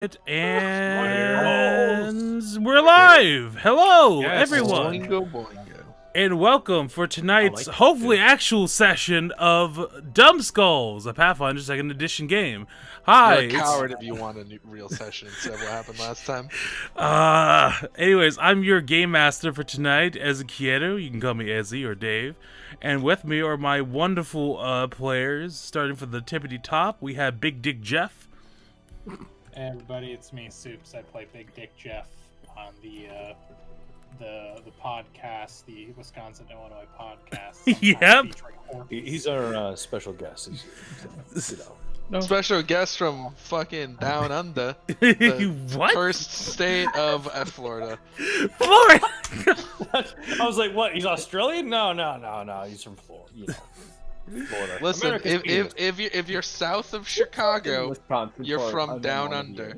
And we're live. Hello, everyone. Boingo, boingo. And welcome for tonight's hopefully actual session of DUMBSKULLS, a Pathfinder 2nd Edition game. Hi. You're a coward if you want a real session instead of what happened last time. Anyways, I'm your game master for tonight, Ezequiel. You can call me Ezzy or Dave. And with me are my wonderful players. Starting from the tippity top, we have Big Dick Jeff. Hey everybody, it's me, Soups. I play Big Dick Jeff on the podcast, the Wisconsin, Illinois podcast. Yep. He's our special guest. No. Special guest from fucking down under. The What? First state of Florida. Florida! I was like, what? He's Australian? No. He's from Florida. Yeah. Florida. Listen, if you're south of Chicago, you're from down under.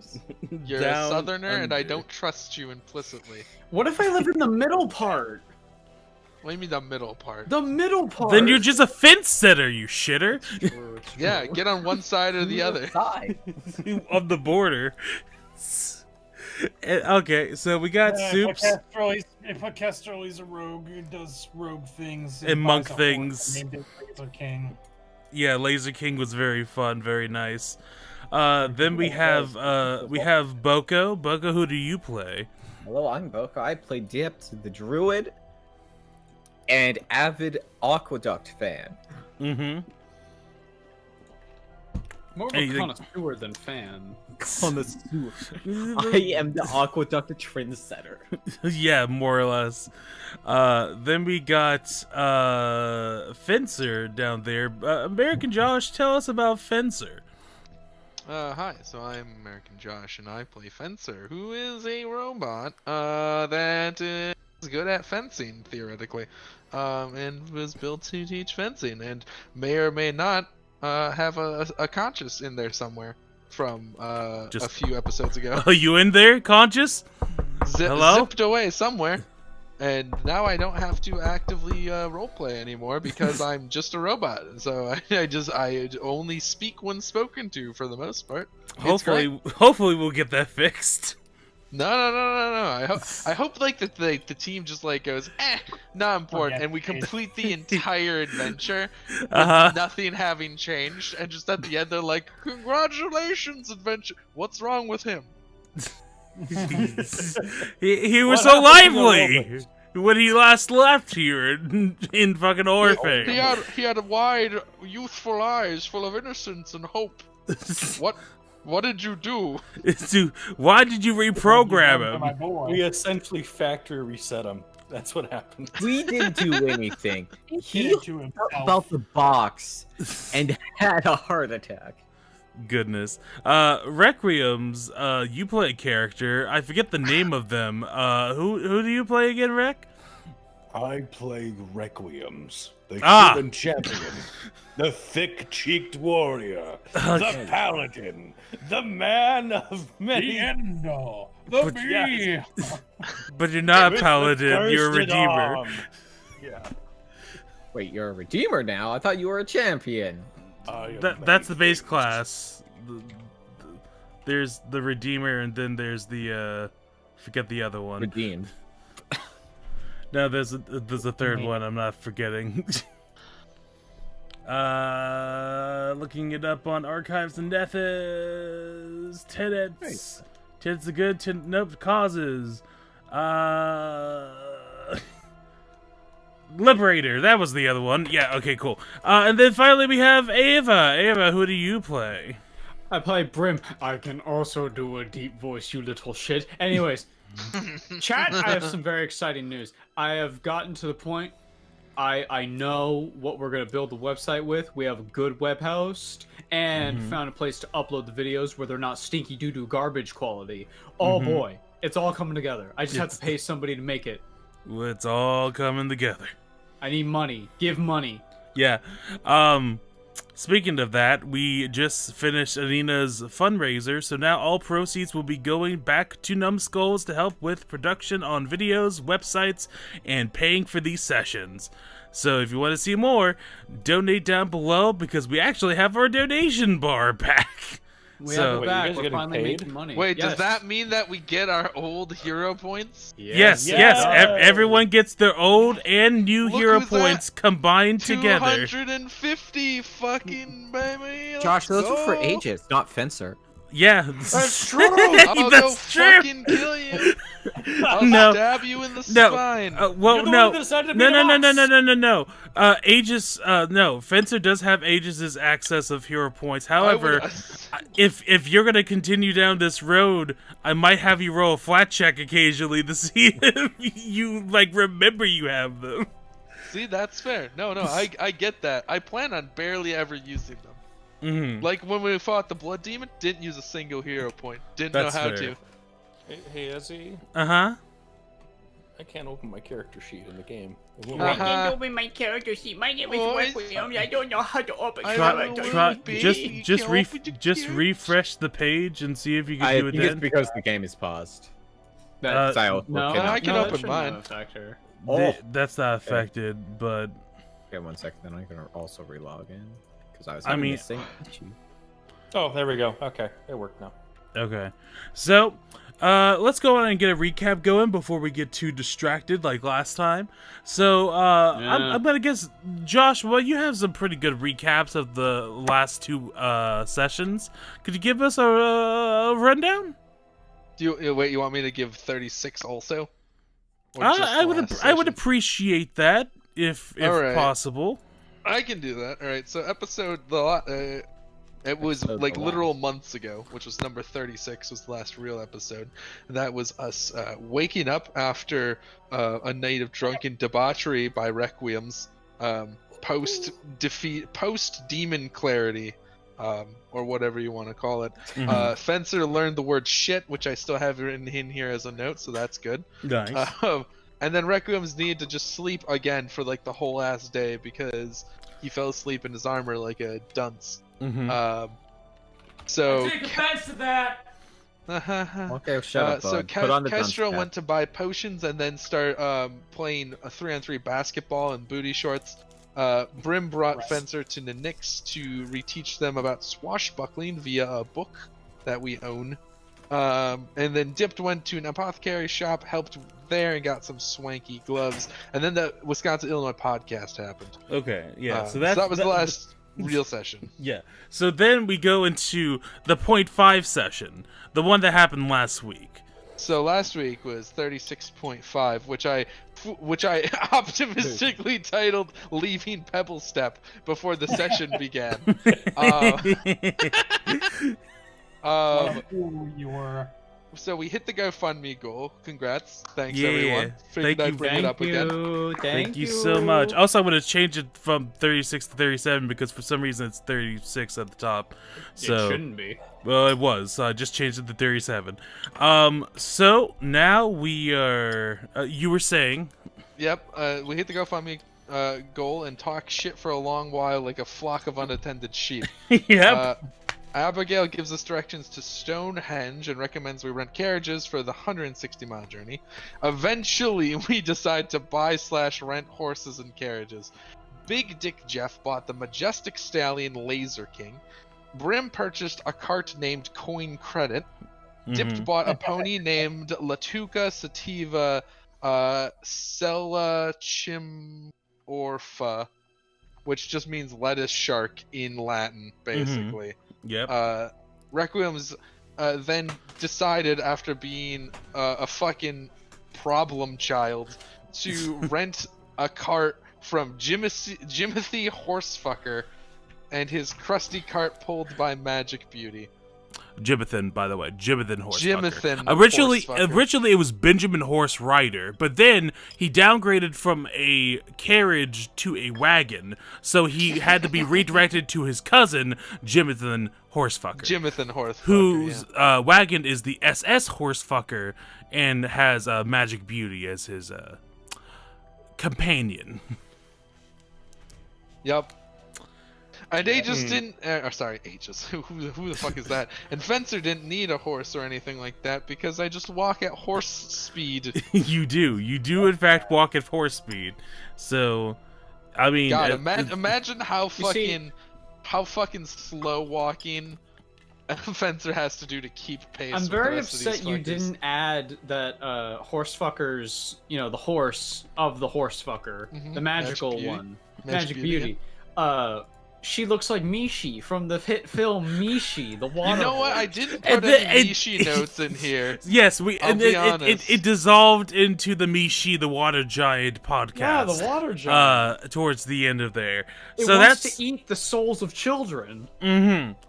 You're a southerner, and I don't trust you implicitly. What if I live in the middle part? What do you mean the middle part? The middle part. Then you're just a fence sitter, you shitter. Yeah, get on one side or the other. Of the border. Okay, so we got Soups. If Castroli's a rogue, he does rogue things. And monk things. Named it Laser King. Yeah, Laser King was very fun, very nice. Then we have Boko. Boko, who do you play? Hello, I'm Boko. I play Dipt, the druid, and avid Aqueduct fan. Mm-hmm. More of a connoisseur than fan. Connoisseur. I am the Aqueduct trendsetter. Yeah, more or less. Then we got Fencer down there. American Josh, tell us about Fencer. Hi, so I'm American Josh, and I play Fencer, who is a robot that is good at fencing, theoretically, and was built to teach fencing, and may or may not have a conscious in there somewhere from a few episodes ago. Are you in there, conscious? Hello? Zipped away somewhere. And now I don't have to actively roleplay anymore because I'm just a robot. So I only speak when spoken to for the most part. Hopefully we'll get that fixed. No. I hope like that the team just like goes, not important, and we complete the entire adventure with nothing having changed, and just at the end they're like, congratulations, adventure. What's wrong with him? he was so lively when he last left here in fucking Orphan. He had wide, youthful eyes full of innocence and hope. What did you do? Why did you reprogram him? We essentially factory reset him. That's what happened. We didn't do anything. He about the box and had a heart attack. Goodness. Requiem's, you play a character. I forget the name of them. Who do you play again, Rec? I play Requiems, the Cuban champion, the thick-cheeked warrior, the paladin, the man of many... The bee! But you're not a paladin, you're a redeemer. Yeah. Wait, you're a redeemer now? I thought you were a champion. That's the base class. There's the redeemer, and then there's the forget the other one. Redeemed. No, there's a third one. I'm not forgetting. Looking it up on archives and methods. Tenets. Tenets are good. Nope. Causes. Liberator, that was the other one. Yeah, okay, cool. And then finally we have Ava. Ava, who do you play? I play Brim. I can also do a deep voice, you little shit. Anyways, chat, I have some very exciting news. I have gotten to the point, I know what we're going to build the website with. We have a good web host, and found a place to upload the videos where they're not stinky doo-doo garbage quality. Oh boy, it's all coming together. I just have to pay somebody to make it. It's all coming together. I need money. Give money. Yeah. Speaking of that, we just finished Alina's fundraiser, so now all proceeds will be going back to Numbskulls to help with production on videos, websites, and paying for these sessions. So if you want to see more, donate down below, because we actually have our donation bar back. We So- have it Wait, you back. guys are We're getting finally paid? making money. Wait, Yes. does that mean that we get our old hero points? Yes, Yes. yes. Yeah. Everyone gets their old and new Look hero who's that. points combined together. 250 fucking baby. Josh, those are for go. ages, not Fencer. Yeah, That's true. I'll go That's true. fucking kill you. I'll No. stab you in the No. spine. Well, You're the no. one that decided to No, beat no, an no, no, ox. no, no, no, no. Aegis, no. Fencer does have Aegis's access of hero points. However, if you're gonna continue down this road, I might have you roll a flat check occasionally to see if you like remember you have them. See, that's fair. No, I get that. I plan on barely ever using them. Mm-hmm. Like when we fought the Blood Demon, didn't use a single hero point. Didn't That's know how fair. to. Hey, Ezzy, Uh huh. I can't open my character sheet in the game. It won't Uh-huh. let me. I didn't open my character sheet. My name is Boys. Requiem. I don't know how to open I Try, don't know character where try, to be. just, You just, can't re- open your just character. refresh the page and see if you can I do it think it's then. because the game is paused. That's, Uh, I also no, cannot- I can no, that open shouldn't mine. affect her. That's not affected, but Okay, 1 second. Then I'm gonna also relog in because I was. I having mean- the same issue. Oh, there we go. Okay, it worked now. okay. So, let's go on and get a recap going before we get too distracted like last time. So, I'm gonna guess, Josh, well, you have some pretty good recaps of the last two sessions. Could you give us a rundown? Do you wait? You want me to give 36 also? Or just I the would last I would session? appreciate that if Alright. possible. I can do that. All right. So it was Episode like the literal months ago, which was number 36 was the last real episode. And that was us waking up after a night of drunken debauchery by Requiems, post demon clarity, or whatever you want to call it. Mhm. Fencer learned the word shit, which I still have written in here as a note, so that's good. Nice. And then Requiem's needed to just sleep again for like the whole ass day because he fell asleep in his armor like a dunce. Mhm. So Take offense to that. Okay, shut up, so bud. Put on the dunce Kestrel cap. went to buy potions and then start playing a 3-on-3 basketball and booty shorts. Brim brought Fencer to Ninix to reteach them about swashbuckling via a book that we own. And then Dipped went to an apothecary shop, helped there, and got some swanky gloves. And then the Wisconsin-Illinois podcast happened. Okay, yeah. So that was the last real session. Yeah. So then we go into the 0.5 session, the one that happened last week. So last week was 36.5, which I optimistically titled "Leaving Pebble Step" before the session began. Ooh, you were. So we hit the GoFundMe goal. Congrats! Thanks Yeah, everyone. Figured thank I'd you. bring it up again. Thank you so much. Also, I'm going to change it from 36 to 37 because for some reason it's 36 at the top. So, It shouldn't be. well, it was. So I just changed it to 37. So now we are. You were saying. Yep. We hit the GoFundMe goal and talk shit for a long while like a flock of unattended sheep. Yep. Abigail gives us directions to Stonehenge and recommends we rent carriages for the 160-mile journey. Eventually, we decide to buy/rent horses and carriages. Big Dick Jeff bought the majestic stallion Laser King. Brim purchased a cart named Coin Credit. Dipped Mhm. bought a pony named Latuca Sativa Sella Chimorpha, which just means lettuce shark in Latin, basically. Yep. Requiem's then decided, after being a fucking problem child, to rent a cart from Jimothy Horsefucker and his crusty cart pulled by Magic Beauty. Jimothan, by the way, Jimothan Horsefucker. Jimothan Originally, Horsefucker. it was Benjamin Horse Rider, but then he downgraded from a carriage to a wagon, so he had to be redirected to his cousin, Jimothan Horsefucker, Jimothan Horsefucker. whose wagon is the SS Horsefucker and has Magic Beauty as his companion. Yep. And Aegis didn't. Sorry, Aegis. Who the fuck is that? And Fencer didn't need a horse or anything like that because I just walk at horse speed. You do in fact walk at horse speed. So, I mean, God, imagine how You see- fucking slow walking Fencer has to do to keep pace. I'm with very the rest of upset these you fuckers. didn't add that horse fuckers, the horse of the horse fucker, Mhm. the magical Magic Beauty. one. Magic Magic Beauty, Beauty. She looks like Mishi from the hit film Mishi, the water. You know what? I horse. didn't And put the- any and- Mishi notes in here. Yes, I'll be honest. it dissolved into the Mishi the Water Giant podcast. Yeah, the water giant. Towards the end of there. It So wants that's to eat the souls of children.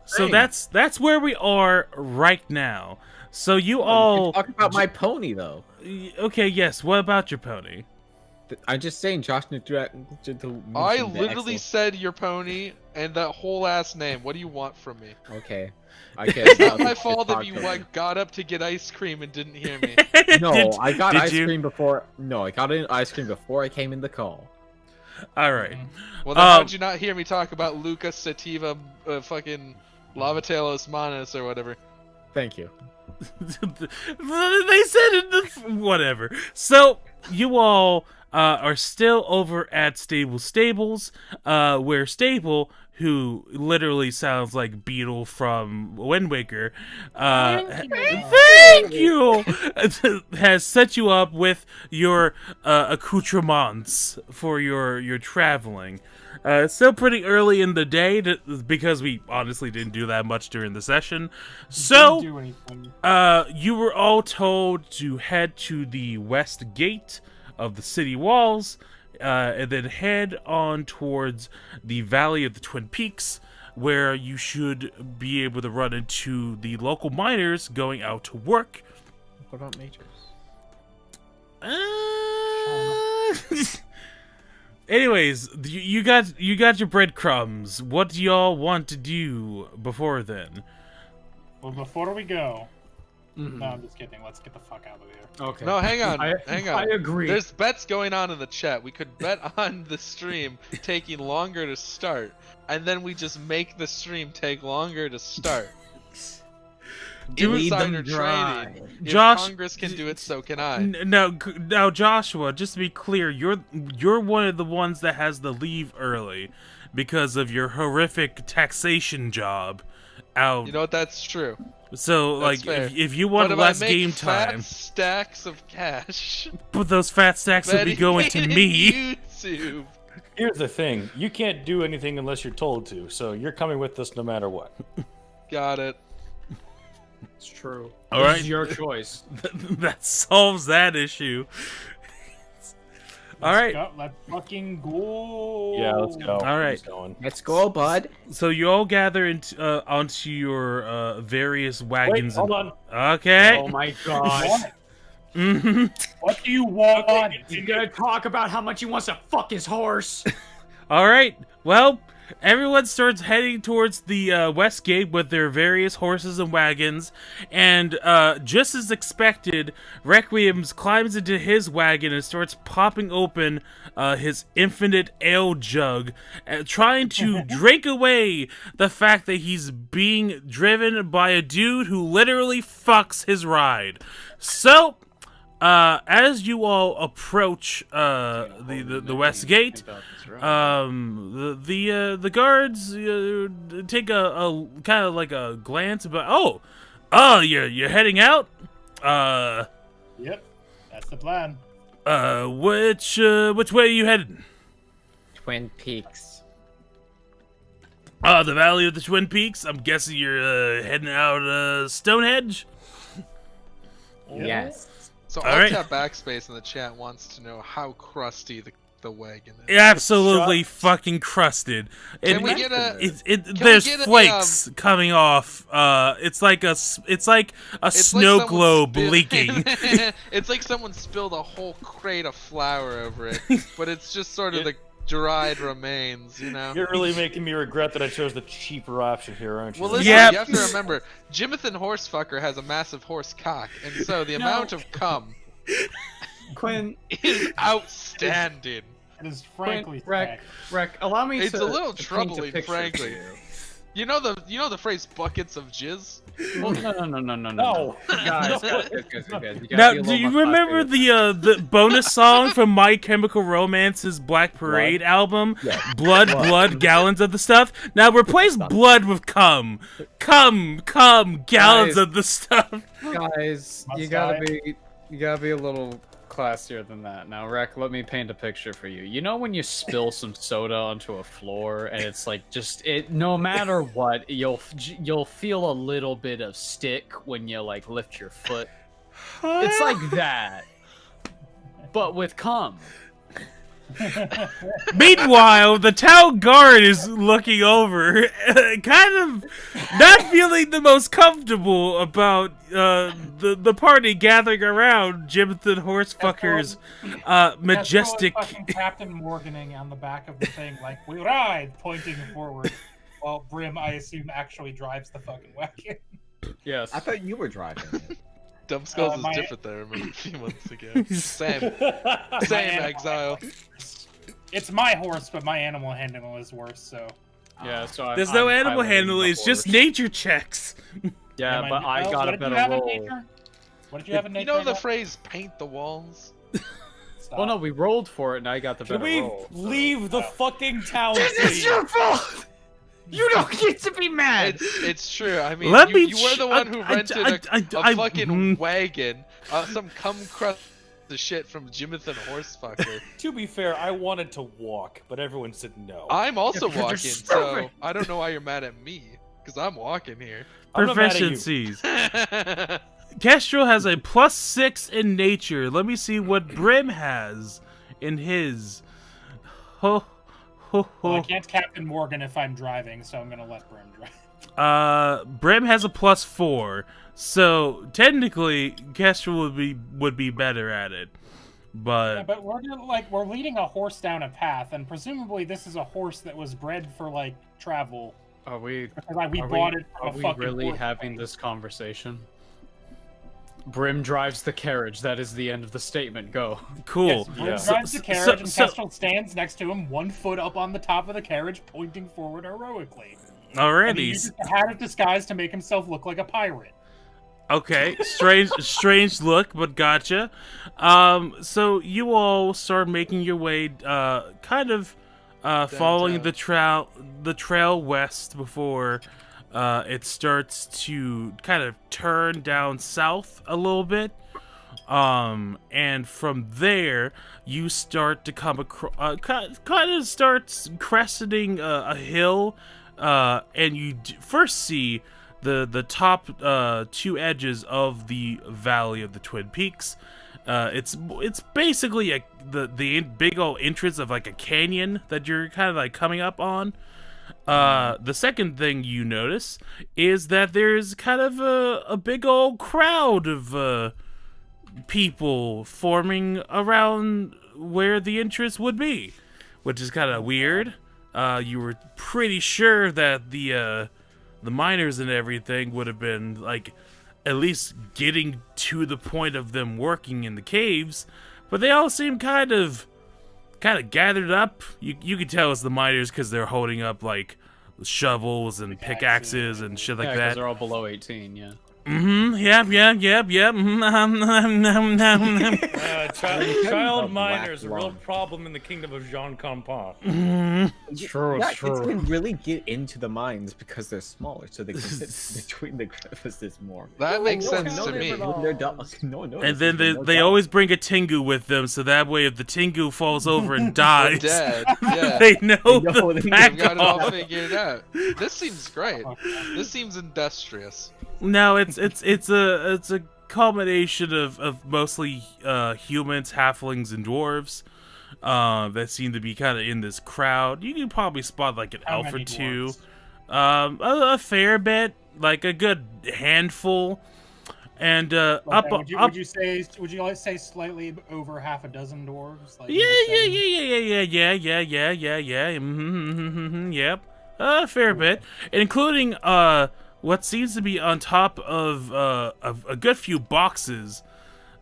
So Dang. that's where we are right now. So you You all can talk about my pony though. okay? Yes. What about your pony? I'm just saying, Josh. I literally said your pony and that whole ass name. What do you want from me? Okay. I guess It's not my fault if you got up to get ice cream and didn't hear me. No, I got did ice you? cream before. No, I got ice cream before I came in the call. All right. Well, then how'd you not hear me talk about Lucas Sativa, fucking Lavatelos Manus or whatever? Thank you. They said it. Whatever. So you all are still over at Stables, where Stable, who literally sounds like Beetle from Wind Waker, thank you, has set you up with your accoutrements for your traveling. It's still pretty early in the day because we honestly didn't do that much during the session. So, Didn't do anything. you were all told to head to the west gate of the city walls, and then head on towards the Valley of the Twin Peaks, where you should be able to run into the local miners going out to work. What about majors? Anyways, you got your breadcrumbs. What do y'all want to do before then? Well, before we go, no, I'm just kidding. Let's get the fuck out of here. Okay. No, hang on, I hang on. agree. There's bets going on in the chat. We could bet on the stream taking longer to start, and then we just make the stream take longer to start. Insider trading. If Josh, Congress can do it, so can I. Now, Joshua, just to be clear, you're one of the ones that has to leave early because of your horrific taxation job out. You know what? That's true. So, That's like, fair. if you want But if less I make game fat time, stacks of cash, but those fat stacks will be betting going to in me. YouTube. Here's the thing: you can't do anything unless you're told to. So you're coming with us no matter what. Got it. It's true. All This right. is your choice. That solves that issue. All right. Go, let's fucking go. Yeah, let's go. All right. Who's going? Let's go, bud. So you all gather onto your various Wait, wagons. hold on. Okay. Oh my god. hmm What do you want? You're gonna talk about how much he wants to fuck his horse. All right. Well, everyone starts heading towards the west gate with their various horses and wagons, and just as expected, Requiem's climbs into his wagon and starts popping open his infinite ale jug, trying to drink away the fact that he's being driven by a dude who literally fucks his ride. So, as you all approach the west gate, the guards take a kind of like a glance about. Oh, you're heading out. Yep, that's the plan. Which way are you headed? Twin Peaks. The Valley of the Twin Peaks. I'm guessing you're heading out Stonehenge. Yep. Yes. So All right. Alt Tab Backspace in the chat wants to know how crusty the wagon is. Absolutely fucking crusted. Can we get a? There's get a, flakes coming off. It's like a It's snow like someone globe spill- leaking. It's like someone spilled a whole crate of flour over it, but it's just sort of the dried remains, you know. You're really making me regret that I chose the cheaper option here, aren't you? Well, listen, Yep. you have to remember, Jimathan Horsefucker has a massive horse cock, and so the amount of cum Quinn, is outstanding. It is frankly Rec, allow me It's to. a little to paint a troubling, picture for frankly. you. You know the phrase buckets of jizz? Well, no. No. Guys, No. Now, do you remember the bonus song from My Chemical Romance's Black Parade album? Yeah. Blood, gallons of the stuff. Now replace blood with cum, gallons Guys. of the stuff. Guys, you gotta be a little classier than that. Now, Rek, let me paint a picture for you. You know when you spill some soda onto a floor and it's like no matter what, you'll feel a little bit of stick when you like lift your foot. It's like that, but with cum. Meanwhile, the town guard is looking over, kind of not feeling the most comfortable about the party gathering around Jimothy Horsefucker's majestic. That's fucking Captain Morganing on the back of the thing, like, we ride, pointing forward, while Brim, I assume, actually drives the fucking wagon. Yes. I thought you were driving it. Dumbskulls my- is different there. I remember a few months ago. Same exile. It's my horse, but my animal handling is worse, so... Yeah, so There's no I'm animal piloting handling, the it's just horse. nature checks. Yeah, but I What got a did better you have in roll. nature? What did you have in nature? You know the again? phrase "paint the walls"? Stop. Well, no, we rolled for it, and I got the Can better we roll. so- leave the fucking town, This is please? your fault! You don't get to be mad! It's true. I mean, Let you, me you were the one who rented a fucking wagon, some cum crust the shit from Jimothy Horsefucker. To be fair, I wanted to walk, but everyone said no. I'm also because you're walking, stupid. so I don't know why you're mad at me, because I'm walking here. I'm not mad at you. Proficiencies. Kestrel has a +6 in nature. Let me see what Brim has in his. Ho, ho, Well, I ho. can't Captain Morgan if I'm driving, so I'm gonna let Brim drive. Brim has a +4, so technically Kestrel would be better at it, Yeah, but but we're leading a horse down a path, and presumably this is a horse that was bred for like travel. Are we? Because like, we Are bought we, it from are a we fucking really horse having farm. this conversation? Brim drives the carriage. That is the end of the statement. Go. cool. Yes, Brim Yeah. drives the So- carriage, and so- Kestrel stands next to him, 1 foot up on the top of the carriage, pointing forward heroically. And he Alrighty. uses the hat of disguise to make himself look like a pirate. Okay, strange look, but gotcha. So you all start making your way, kind of, following the trail west before, it starts to kind of turn down south a little bit. And from there, you start to come across, kind of starts cresting a hill, and you first see the top 2 edges of the Valley of the Twin Peaks. It's basically the big old entrance of like a canyon that you're kind of like coming up on. The second thing you notice is that there's kind of a big old crowd of people forming around where the entrance would be, which is kind of weird. You were pretty sure that the miners and everything would have been like at least getting to the point of them working in the caves, but they all seem kind of gathered up. You could tell it's the miners because they're holding up like shovels and pickaxes and shit like Yeah, that. because they're all below 18. Yeah. Yep. Child Black miners, a real lung. problem in the kingdom of Jean Campan. It's true. Yeah, It's true. kids can really get into the mines because they're smaller, so they can fit between the crevices more. That makes sense no, to me. They're dogs. No one And then notices, they always bring a Tengu with them, so that way if the Tengu falls over and We're dies, dead. Yeah. they know They know the they back I've got it all off. figured out. This seems great. This seems industrious. No, it's a combination of mostly humans, halflings, and dwarves that seem to be kind of in this crowd. You can probably spot like an How elf or many two, dwarves? a fair bit, like a good handful, and Okay, would you say slightly over half a dozen dwarves? Like Yeah. Yep. A fair bit, including what seems to be on top of a good few boxes.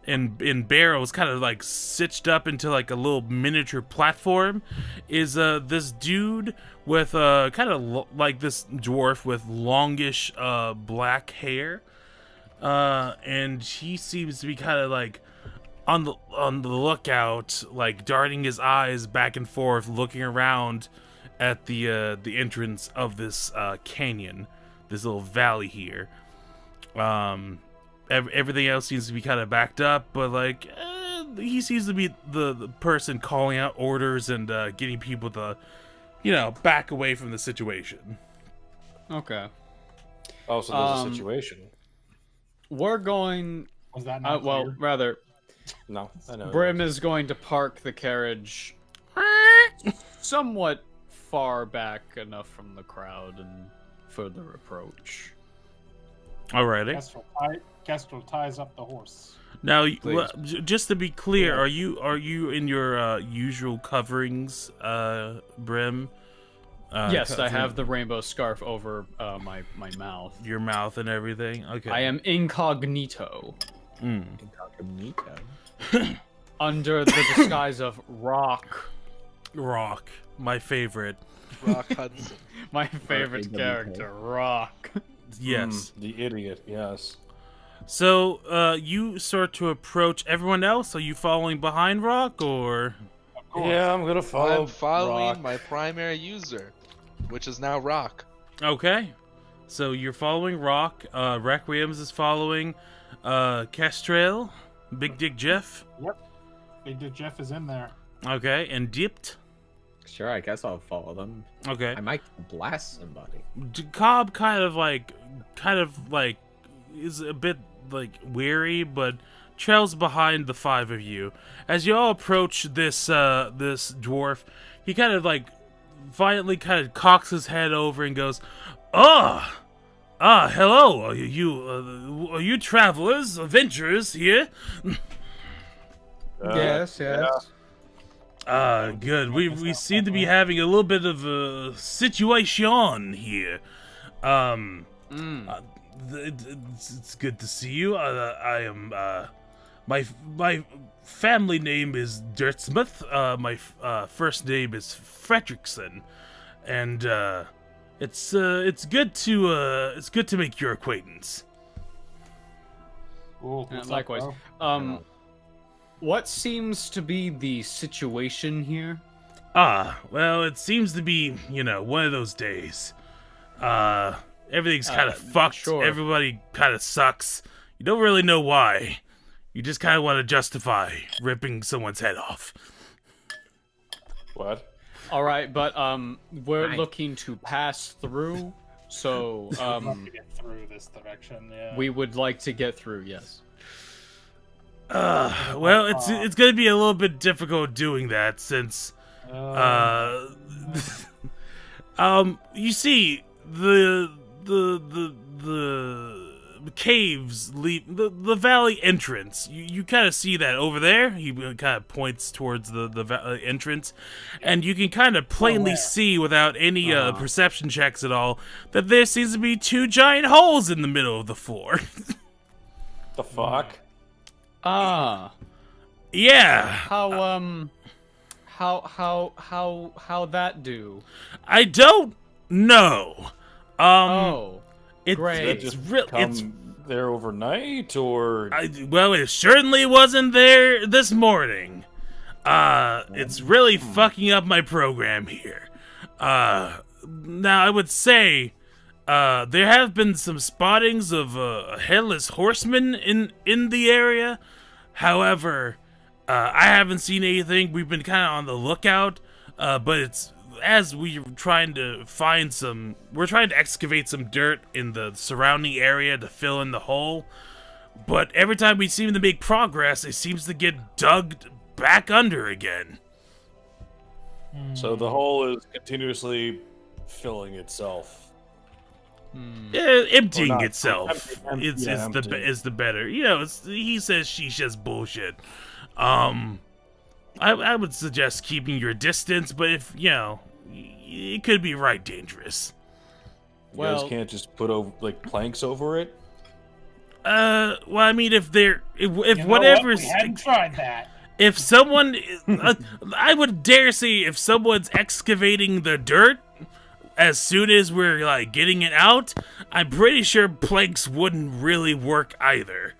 in barrels, kind of like stitched up into like a little miniature platform, is this dude with kind of like this dwarf with longish black hair, and he seems to be kind of like on the lookout, like darting his eyes back and forth, looking around at the entrance of this canyon, this little valley here. Everything else seems to be kind of backed up, but like he seems to be the person calling out orders and getting people to, back away from the situation. Okay. Oh, so there's a situation. We're going. Was that not Well, clear? rather, No, I know. Brim is going to park the carriage somewhat far back enough from the crowd and further approach. Alrighty. Kestrel ties up the horse. Now, Please. just to be clear, are you in your usual coverings, Brim? Yes, I have the rainbow scarf over my mouth. Your mouth and everything. Okay. I am incognito. Incognito. Under the disguise of Rock. Rock, my favorite. Rock Hudson. My favorite R-A-W-K. character, Rock. Yes. The idiot, yes. So, you start to approach everyone else. Are you following behind Rock, or? Of course. Yeah, I'm gonna follow I'm following Rock. my primary user, which is now Rock. Okay. So you're following Rock. Requiem's is following Kestrel, Big Dick Jeff. Big Dick Jeff is in there. Okay, and Dipped. Sure, I guess I'll follow them. Okay. I might blast somebody. Cobb kind of like is a bit like weary, but trails behind the five of you. As you all approach this this dwarf, he kind of like violently kind of cocks his head over and goes, hello. Are you travelers, adventurers here? Yes. Good. We seem to be having a little bit of a situation here. It's good to see you. I am my family name is Dirtsmith. My first name is Fredrickson, and it's good to make your acquaintance. Cool. What's up, Likewise. bro? What seems to be the situation here? Well, it seems to be, one of those days. Everything's kind of fucked. sure. Everybody kind of sucks. You don't really know why. You just kind of want to justify ripping someone's head off. What? All right, but we're Nice. looking to pass through, so I'd love to get through this direction. Yeah. we would like to get through. Yes. Well, it's going to be a little bit difficult doing that since, you see, the caves leave the valley entrance. You kind of see that over there. He kind of points towards the entrance, and you can kind of plainly see without any perception checks at all that there seems to be two giant holes in the middle of the floor. The fuck? Yeah. How that do? I don't know. Great. It's real. It's there overnight, or well, it certainly wasn't there this morning. It's really fucking up my program here. Now I would say, there have been some spottings of a headless horseman in the area. However, I haven't seen anything. We've been kind of on the lookout, but it's as we're trying to excavate some dirt in the surrounding area to fill in the hole. But every time we seem to make progress, it seems to get dug back under again. so the hole is continuously filling itself. Emptying not. itself. Empty, It's empty. is the better. He says she says bullshit. I would suggest keeping your distance, but if it could be right dangerous. You Well- guys can't just put over planks over it. Well, I mean, if You know what? whatever's, We hadn't tried that. if someone, I would dare say, if someone's excavating the dirt, as soon as we're like getting it out, I'm pretty sure planks wouldn't really work either.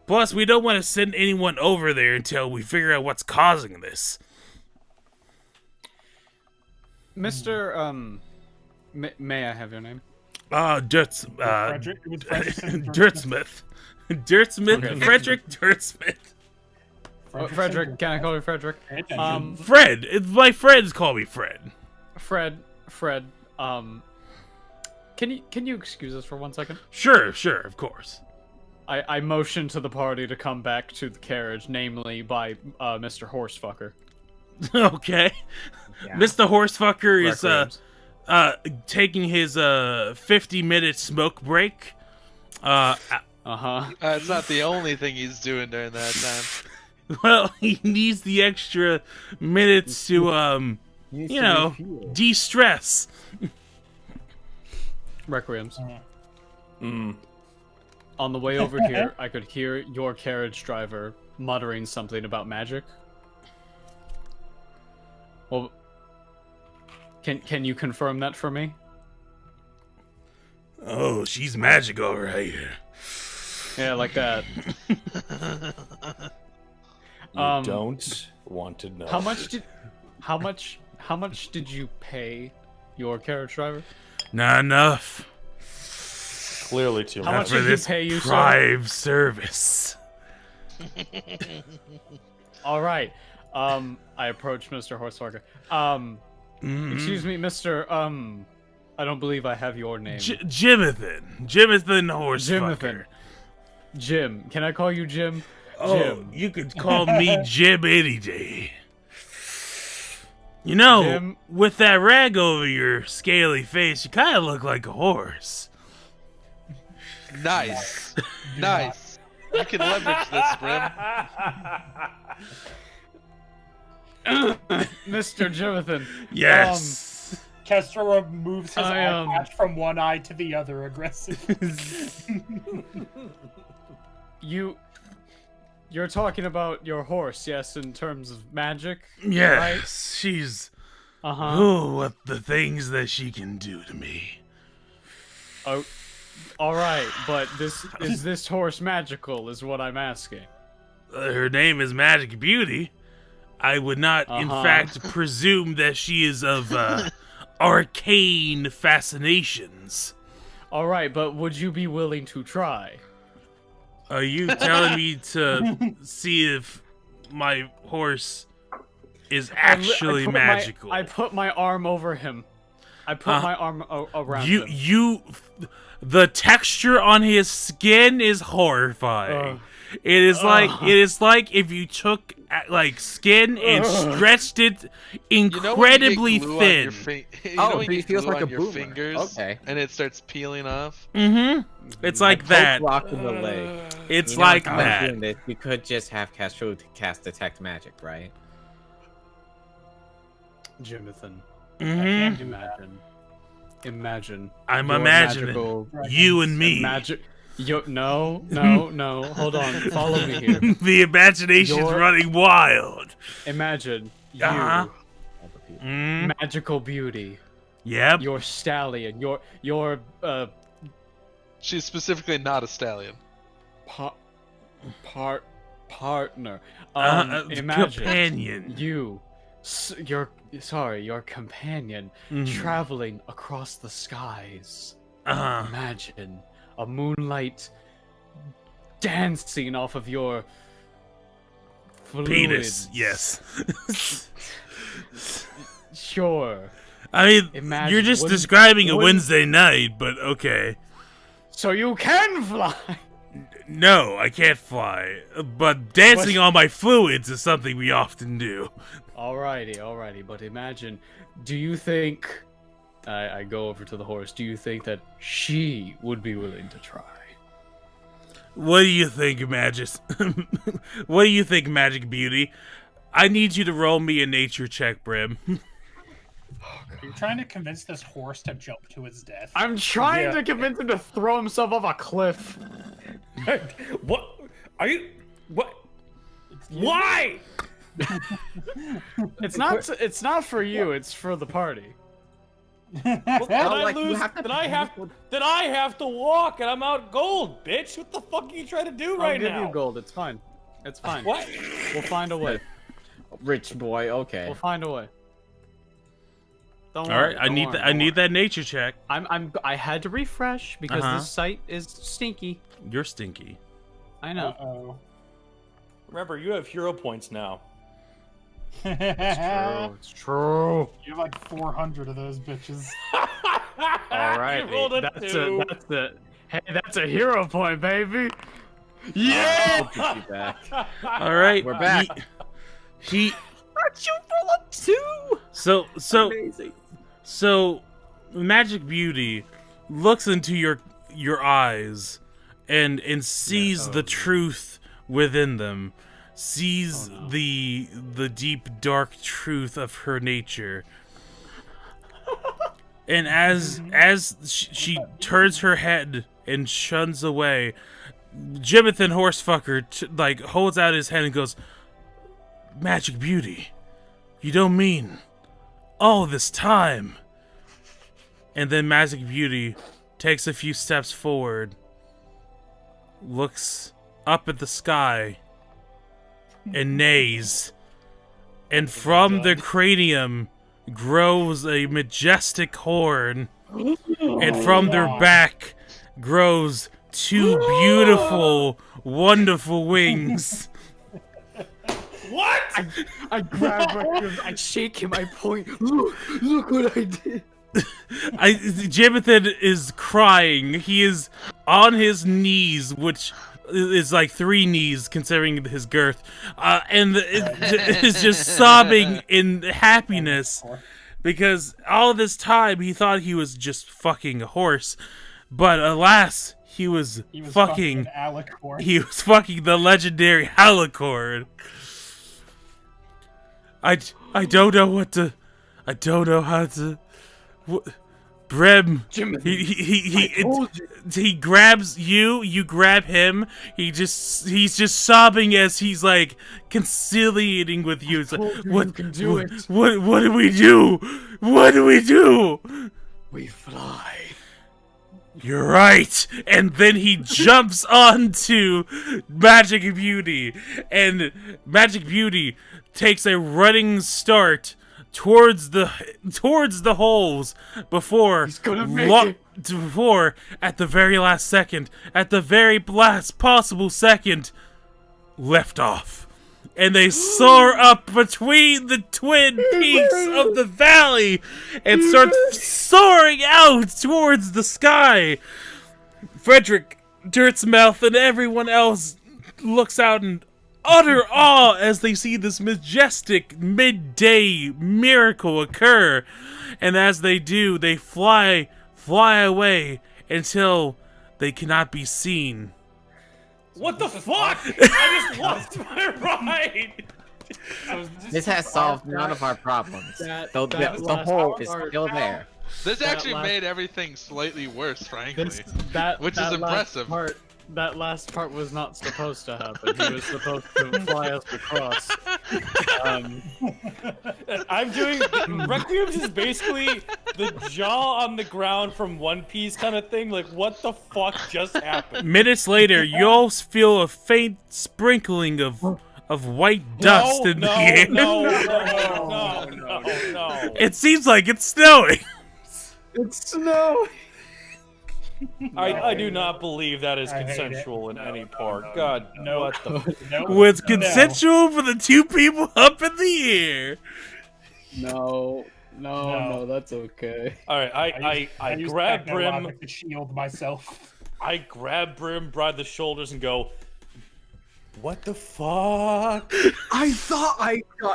Plus, we don't want to send anyone over there until we figure out what's causing this. Mr. May I have your name? Frederick, it was Frederick Dirtsmith. Dirtsmith, Okay. Frederick Dirtsmith. Frederick, can I call you Frederick? Fred. My friends call me Fred. Fred, can you excuse us for 1 second? Sure, of course. I motion to the party to come back to the carriage, namely by Mr. Horsefucker. Okay. Yeah. Mr. Horsefucker is Requiems. taking his 50-minute smoke break. It's not the only thing he's doing during that time. Well, he needs the extra minutes to de-stress. Requiems. On the way over here, I could hear your carriage driver muttering something about magic. Well, can you confirm that for me? Oh, she's magic over here. Yeah, like that. You don't want to know. How much did you pay your carriage driver? Not enough. Clearly too How Not much for did he this pay you, sir? prime service. All right. I approach Mr. Horsefucker. Excuse me, Mr. I don't believe I have your name. Jimathan Horsefucker. Jim. Can I call you Jim? Oh, Jim. you could call me Jim any day. You know, Jim. with that rag over your scaly face, you kind of look like a horse. Nice. Nice. You can leverage this, Brim. Mr. Jonathan. Yes. Kestra moves his I, eye patch from one eye to the other aggressively. You're talking about your horse, yes, in terms of magic? Yes, Right? she's... Uh-huh. Oh, what the things that she can do to me. Oh, all right, but is this horse magical? Is what I'm asking. Her name is Magic Beauty. I would not, in fact, presume that she is of arcane fascinations. All right, but would you be willing to try? Are you telling me to see if my horse is actually magical? I put my arm over him. I put my arm around him. The texture on his skin is horrifying. It is like if you took like skin and stretched it incredibly thin. He feels like a boomer. Fingers, Okay. and it starts peeling off. It's like that. Rock in the leg. It's You know, like if I was that. doing this, we could just have Castro to cast Detect Magic, right? Jonathan, Mm-hmm. imagine. I'm your imagining magical- you and me. No. Hold on. Follow me here. The imagination's Your- running wild. Imagine you, Uh-huh. Mm, magical beauty, yep. your stallion, your She's specifically not a stallion. partner. Imagine Companion. your companion traveling across the skies. Imagine a moonlight dancing off of your Penis. fluids. Yes. Sure. I mean, Imagine- you're just wouldn't- describing a wouldn't- Wednesday night, but okay. So you can fly. No, I can't fly. But dancing on my fluids is something we often do. Alrighty. But imagine, do you think... I go over to the horse. Do you think that she would be willing to try? What do you think, What do you think, Magic Beauty? I need you to roll me a nature check, Brim. You're trying to convince this horse to jump to its death. I'm trying to convince him to throw himself off a cliff. What? Are you? What? Why? It's not for you. It's for the party. Well, then I like, you lose. have to- Then I have to walk, and I'm out gold, bitch. What the fuck are you trying to do right I'll give now? you gold. It's fine. It's fine. What? We'll find a way. Rich boy, okay. We'll find a way. Don't All worry. right, I need that nature check. I had to refresh because Uh-huh. this site is stinky. You're stinky. I know. Uh-oh. Remember, you have hero points now. It's true. You have like 400 of those bitches. All right, You rolled a that's two. Hey, that's a hero point, baby. Yeah. Good to be back. All right, We're back. He Aren't you full of two? so Amazing. So, Magic Beauty looks into your eyes and sees the truth within them, sees the deep dark truth of her nature. And as she turns her head and shuns away, Jimothy Horsefucker holds out his hand and goes, "Magic Beauty, you don't mean all this time?" And then Magic Beauty takes a few steps forward, looks up at the sky, and neighs. And from the cranium grows a majestic horn, and from their back grows two beautiful, wonderful wings. What? I grab him, I shake him, I point. Look what I did. Jimothy is crying. He is on his knees, which is like 3 knees considering his girth, and is just sobbing in happiness because all this time he thought he was just fucking a horse, but alas, he was fucking Alicorn. he was fucking the legendary Alicorn. I don't know what to. I don't know how to. Brim, he grabs you. You grab him. He's just sobbing as he's like conciliating with you. It's like, what can do it. What do we do? What do we do? We fly. You're right. And then he jumps onto Magic Beauty, and Magic Beauty takes a running start towards the holes before He's gonna make it. before at the very last second, at the very last possible second, left off. And they soar up between the twin peaks of the valley and start soaring out towards the sky. Frederick, Dirtsmouth, and everyone else looks out in utter awe as they see this majestic midday miracle occur. And as they do, they fly away until they cannot be seen. What the fuck? I just lost my ride. This has solved none of our problems. Though the hole is still there. This actually last- made everything slightly worse, frankly. Which is impressive. That last part was not supposed to happen. He was supposed to fly us across. I'm doing Requiem's is basically the jaw on the ground from One Piece kind of thing. Like, what the fuck just happened? Minutes later, you all feel a faint sprinkling of white dust in the air. No. It seems like it's snowing. It's snow. I do not believe that is I hate it. consensual in any part. God, No. what the No. Was No. consensual for the 2 people up in the air. No, No. that's okay. All right, I use grab Brim. technologic to shield myself. I grab Brim by the shoulders and go, "What the fuck? I thought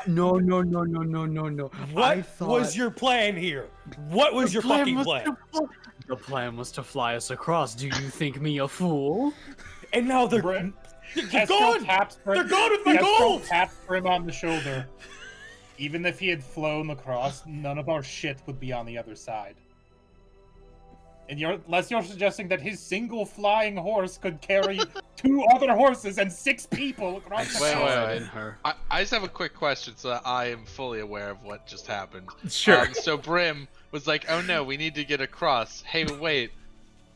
no. What was your plan here? What was your fucking plan?" The plan was to fly us across. Do you think me a fool? And now they're Brim, they're Kestrel gone. taps Brim- They're gone with my Kestrel gold. taps Brim on the shoulder. Even if he had flown across, none of our shit would be on the other side. And unless you're suggesting that his single flying horse could carry 2 other horses and 6 people across the Wait, side. wait, wait. I just have a quick question so that I am fully aware of what just happened. Sure. So Brim was like, oh no, we need to get across. Hey, wait.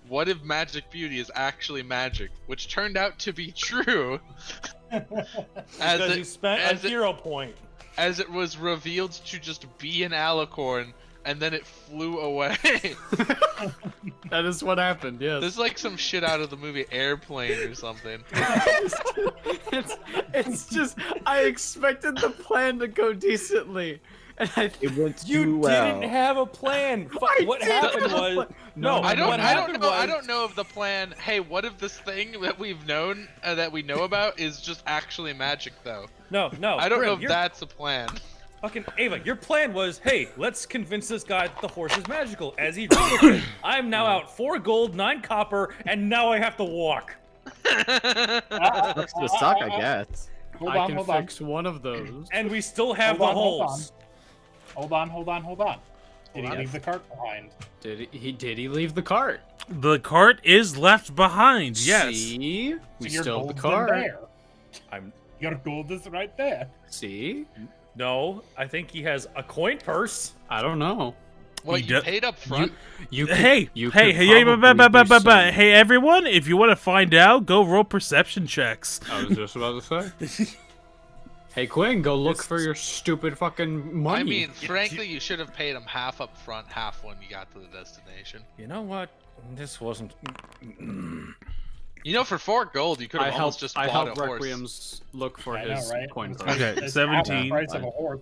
What if Magic Beauty is actually magic? Which turned out to be true. Because you spent a hero point. As it was revealed to just be an alicorn, and then it flew away. That is what happened, yes. This is like some shit out of the movie Airplane or something. it's just, I expected the plan to go decently. And It went too You well. didn't have a plan. What happened was I what happened was don't know of the plan. Hey, what if this thing that we've known that we know about is just actually magic though? no. I don't Brim, know if that's a plan. Fucking Ava, your plan was, hey, let's convince this guy that the horse is magical. As he did, I'm now out 4 gold, 9 copper, and now I have to walk. Sucks to suck, I guess. Hold I on, can hold on. fix one of those. And we still have Hold the on, hold holes. Hold on. Did he Hold on. leave the cart behind? Did he leave the cart? The cart is left behind. Yes. See? We So your still have the gold's in cart. there. I'm Your gold is right there. See? no. I think he has a coin purse. I don't know. Well, He you do- paid up front. You could, Hey, you hey, could hey, probably do some- hey, everyone! If you want to find out, go roll perception checks. I was just about to say. Hey Quinn, go look for your stupid fucking money. I mean, frankly, you should have paid him half up front, half when you got to the destination. You know what? This wasn't. You know, for 4 gold, you could have almost just I bought helped a horse. Requiem's look for I know, his right? coin It's purse. Okay, it's half the 17. price of a horse.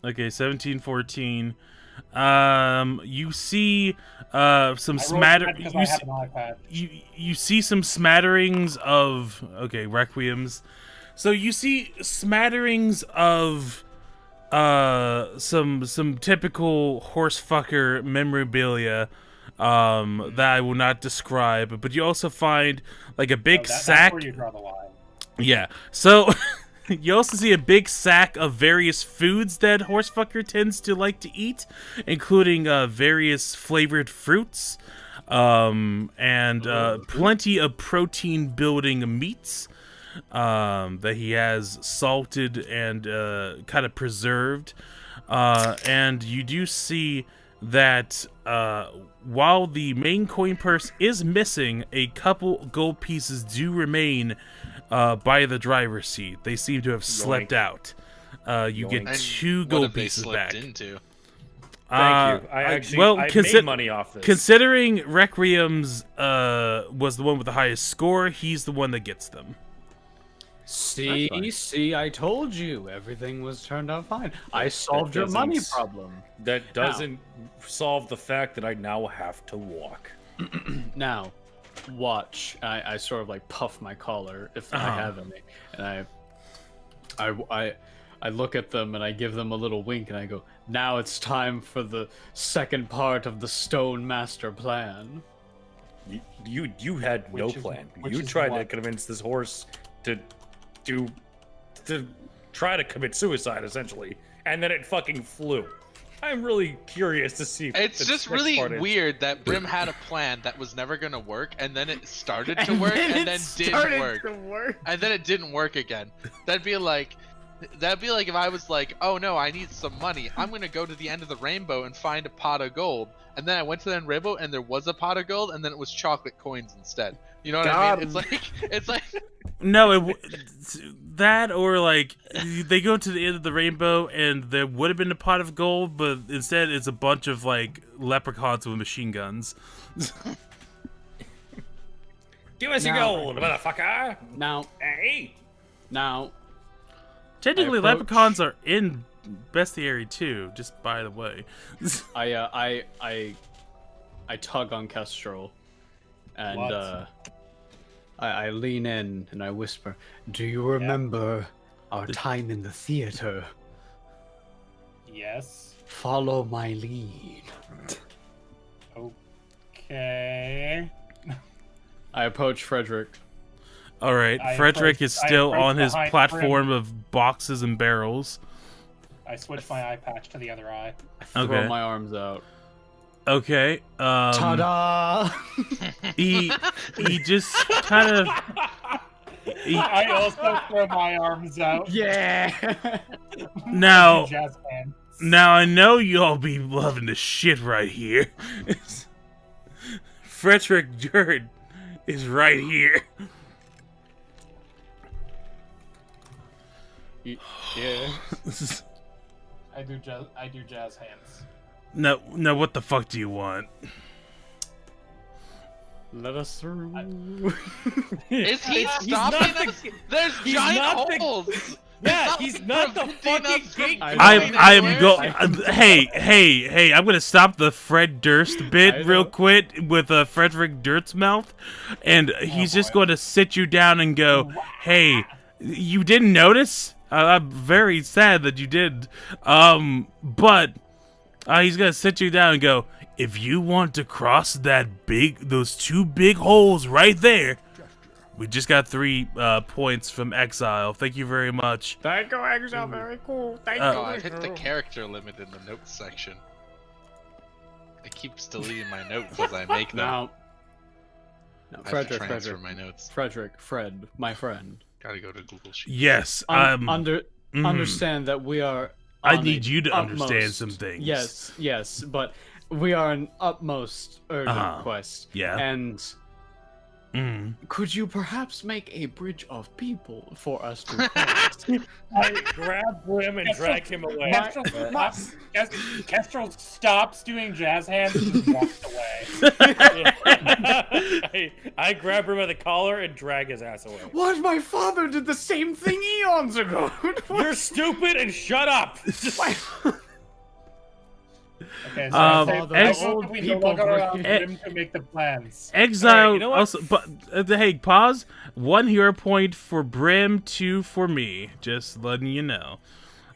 Okay, 17, 14. You see some I rolled smatter. that because You I see, have an iPad. you see some smatterings of requiems. So you see smatterings of some typical horsefucker memorabilia that I will not describe, but you also find like a big That's sack. where you draw the line. Yeah. So you also see a big sack of various foods that horsefucker tends to like to eat, including various flavored fruits, and plenty of protein building meats that he has salted and kind of preserved. And you do see that while the main coin purse is missing, a couple gold pieces do remain by the driver's seat. They seem to have slept out. You get And 2 what gold have they pieces slipped back. into? Thank you. I actually I made money off this. Considering Requiem's was the one with the highest score, he's the one that gets them. See, I told you everything was turned out fine. I solved your doesn't money s- problem. That doesn't solve the fact that I now have to walk. Now, watch. I sort of like puff my collar if I have any, and I look at them and I give them a little wink and I go, "Now it's time for the second part of the Stone Master Plan." You had no Which is- plan. which You is tried to what? convince this horse to try to commit suicide essentially, and then it fucking flew. I'm really curious to see. It's the just next really part is. weird that Brim had a plan that was never gonna work, and then it started to work, and then didn't work, and then it didn't work again. That'd be like if I was like, oh no, I need some money. I'm gonna go to the end of the rainbow and find a pot of gold, and then I went to the end of the rainbow and there was a pot of gold, and then it was chocolate coins instead. You know what I mean? It's like No, that or like they go to the end of the rainbow and there would have been a pot of gold, but instead it's a bunch of like leprechauns with machine guns. Give us your gold, motherfucker! Now, Hey! Technically, approach- leprechauns are in bestiary too. Just by the way. I tug on Kestrel, and What? I lean in and I whisper, "Do you remember our time in the theater? Yes. Follow my lead." Okay. I approach Frederick. All right, I Frederick approached- is I still approached on his behind platform of boxes and barrels. I switched my eye patch to the other eye. Throw Okay. my arms out. Okay. Ta-da! He just kind of. I also throw my arms out. Yeah. Now, Jazz hands. now I know you all be loving the shit right here. Frederick Jerd is right here. Yeah. I do jazz hands. No, what the fuck do you want? Let us through. Is he He's stopping not us? There's he's giant not the- holes. Yeah, he's not the preventing fucking us from gate. going I am anywhere. hey, I'm gonna stop the Fred Durst I bit real know. quick with Frederick Durst's mouth, and he's just going to sit you down and go, "Hey, you didn't notice? I'm very sad that you did. But he's gonna sit you down and go, if you want to cross those two big holes right there." We just got 3 points from Exile. Thank you very much. Thank you, Exile. Very cool. Thank Oh, you. I've hit the character limit in the notes section. It keeps deleting my notes as I make them. Now, I have to Frederick, transfer my notes. Fred, my friend. Gotta go to Google Sheets. Yes, Understand that we are. I on need the you to understand utmost- some things. Yes, but we are an utmost urgent quest. Yeah. And Mm. could you perhaps make a bridge of people for us to cross? I grab Brim and drag him away. Kestrel stops doing jazz hands and just walks away. I grab him by the collar and drag his ass away. What? My father did the same thing eons ago. You're stupid and shut up. Okay, so Um, I ex- say we no longer allow him to make the plans. Exile. Alright, you know what? Also, but hey, pause. 1 hero point for Brim, 2 for me. Just letting you know.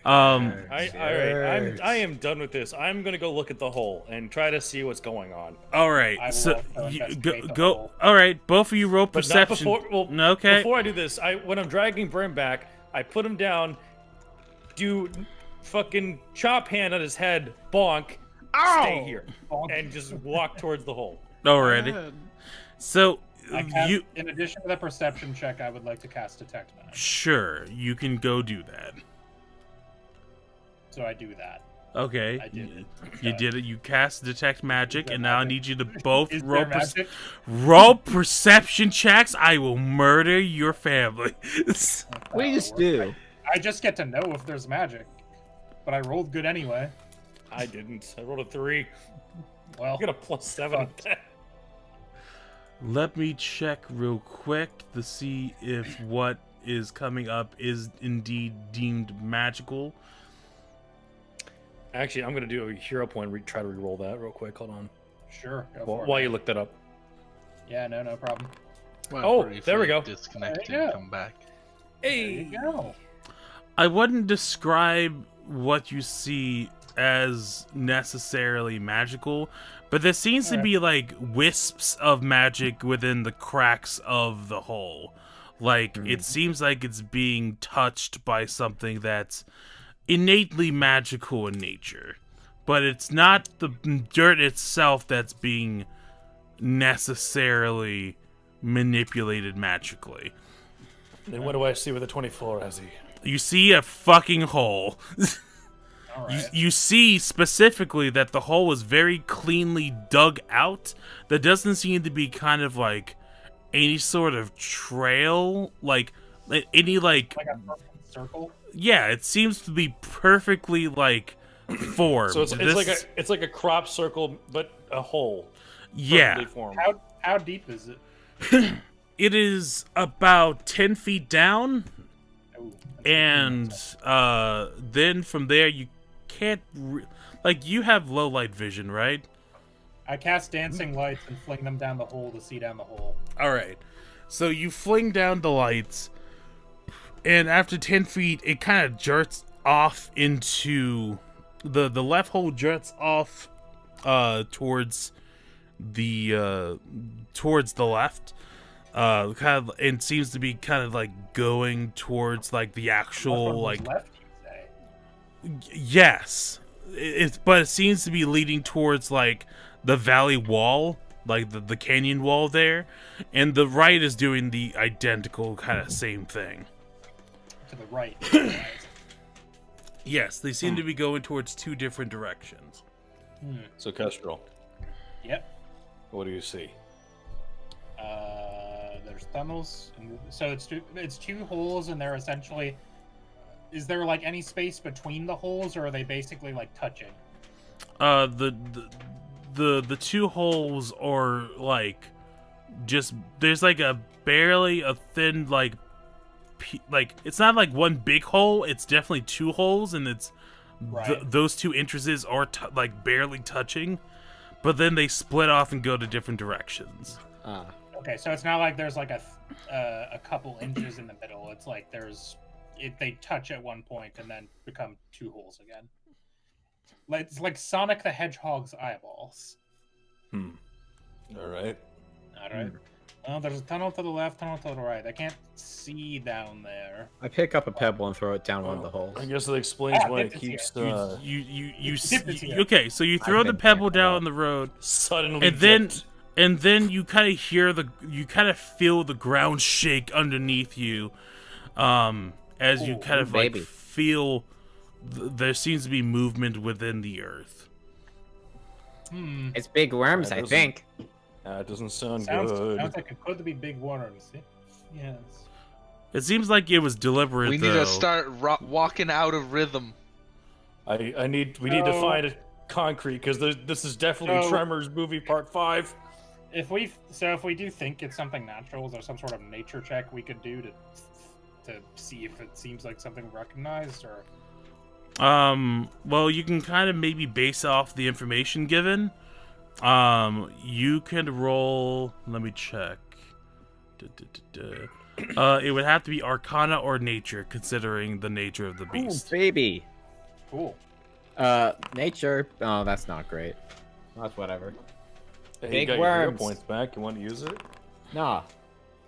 All right, I am done with this. I'm gonna go look at the hole and try to see what's going on. All right. I will So also you, investigate the go. hole. All right. Both of you roll But perception. not before. Well, Okay. Before I do this, when I'm dragging Brim back, I put him down, do fucking chop hand on his head, bonk, stay here, and just walk towards the hole. Alrighty. So you In addition to the perception check, I would like to cast Detect Magic. sure you can go do that. So I do that. Okay. I did it. You did it. You cast detect magic, and now I need you to both Is roll there magic? roll perception checks. I will murder your family. Please do. I just get to know if there's magic. But I rolled good anyway. I didn't. I rolled a 3. Well, I got a +7. Let me check real quick to see if what is coming up is indeed deemed magical. Actually, I'm gonna do a hero point. Try to re-roll that real quick. Hold on. sure. Go for While it. you look that up. Yeah, no problem. Well, Oh, briefly there we go. Disconnect There you and go. come back. There you go. I wouldn't describe what you see as necessarily magical, but there seems to be like wisps of magic within the cracks of the hole. Like it seems like it's being touched by something that's innately magical in nature, but it's not the dirt itself that's being necessarily manipulated magically. Then what do I see with a 24, Ezzy? You see a fucking hole. All right. You see specifically that the hole is very cleanly dug out. There doesn't seem to be kind of like any sort of trail, like any like Like a perfect circle. yeah, it seems to be perfectly like formed. So it's This- like a crop circle, but a hole. yeah. perfectly formed. How deep is it? It is about 10 feet down, Ooh, and then from there you can't like you have low light vision, right? I cast dancing lights and fling them down the hole to see down the hole. All right. So you fling down the lights, and after 10 feet, it kind of jerks off into the left hole jerks off towards the left. Kind of, and seems to be kind of like going towards like the actual Left one was like left, you say? Yes, but it seems to be leading towards like the valley wall, like the canyon wall there, and the right is doing the identical kind of same thing. To the right. Yes, they seem to be going towards two different directions. So Kestrel, Yep. what do you see? There's tunnels, and so it's two holes, and they're essentially. Is there like any space between the holes, or are they basically like touching? The two holes are like just there's like a barely a thin like it's not like one big hole. It's definitely two holes, and it's those two entrances are like barely touching, but then they split off and go to different directions. Okay, so it's not like there's like a couple inches in the middle. It's like they touch at one point and then become two holes again. It's like Sonic the Hedgehog's eyeballs. All right. All right. Well, there's a tunnel to the left, tunnel to the right. I can't see down there. I pick up a pebble and throw it down one of the holes. I guess that explains why it Dip is keeps. Okay, so you throw the pebble down the road, Suddenly, and then you kind of feel the ground shake underneath you, as you kind of like feel there seems to be movement within the earth. It's big worms, I think. That doesn't sound Sounds good. like it could be big worms. Yes. It seems like it was deliberate. We need to start walking out of rhythm. We need to find a concrete because this is definitely Tremors movie part 5. If we do think it's something natural, is there some sort of nature check we could do to see if it seems like something recognized, or? Well, you can kind of maybe base off the information given. You can roll. Let me check. It would have to be Arcana or Nature, considering the nature of the beast. Oh, baby. Cool. Nature. Oh, that's not great. That's whatever. Hey, Big you got your hero worms. points back. You want to use it? Nah.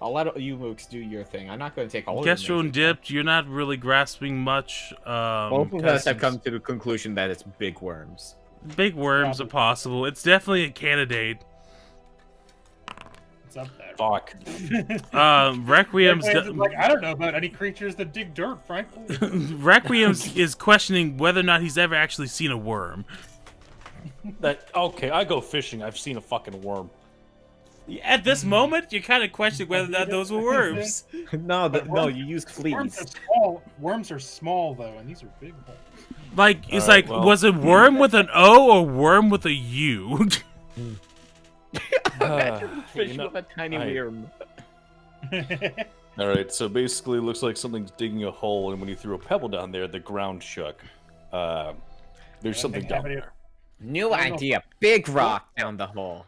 I'll let you mooks do your thing. I'm not going to take all of Kestrel and nature. Dipped, you're not really grasping much. Both of us have come to the conclusion that it's big worms. Big worms are possible. It's definitely a candidate. It's up there. Fuck. Requiem's like, I don't know about any creatures that dig dirt, frankly. Requiem's is questioning whether or not he's ever actually seen a worm. Okay, I go fishing. I've seen a fucking worm. At this moment, you're kind of questioning whether or not those were worms. No, you use fleas. Worms are small though, and these are big ones. Like, it's like, was it worm with an O or worm with a U? Fish with a tiny worm. Alright, so basically it looks like something's digging a hole, and when you threw a pebble down there, the ground shook. There's something down there. New idea. Big rock down the hole.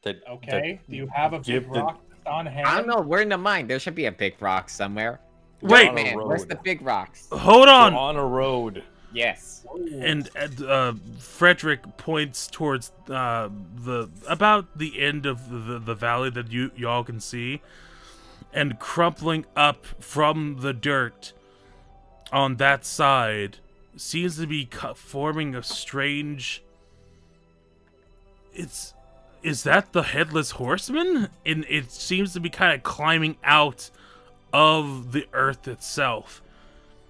Okay, do you have a big rock on hand? I don't know. We're in the mine. There should be a big rock somewhere. Wait, man, where's the big rocks? Hold on. We're on a road. Yes. And Frederick points towards about the end of the valley that y'all can see, and crumpling up from the dirt on that side seems to be forming a strange. Is that the Headless Horseman? And it seems to be kind of climbing out of the earth itself.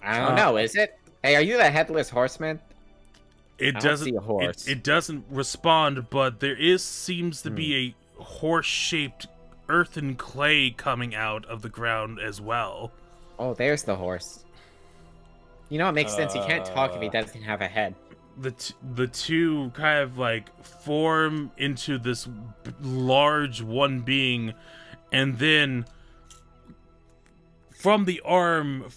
I don't know, is it? Hey, are you the Headless Horseman? It I doesn't don't see a horse. It doesn't respond, but there seems to be a horse-shaped earthen clay coming out of the ground as well. Oh, there's the horse. You know, it makes sense. He can't talk if he doesn't have a head. The two kind of like form into this large one being, and then from the arm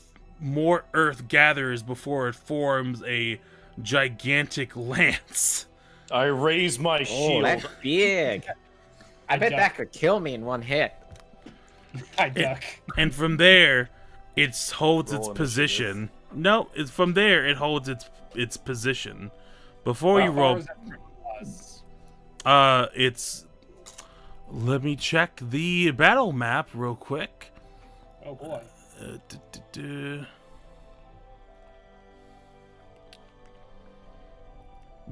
more earth gathers before it forms a gigantic lance. I raise my Oh, shield. that's big. I bet that could kill me in one hit. I duck. And from there it holds its Roll position. No, it's from there it holds its position. Before you roll, it's. Let me check the battle map real quick. Oh boy.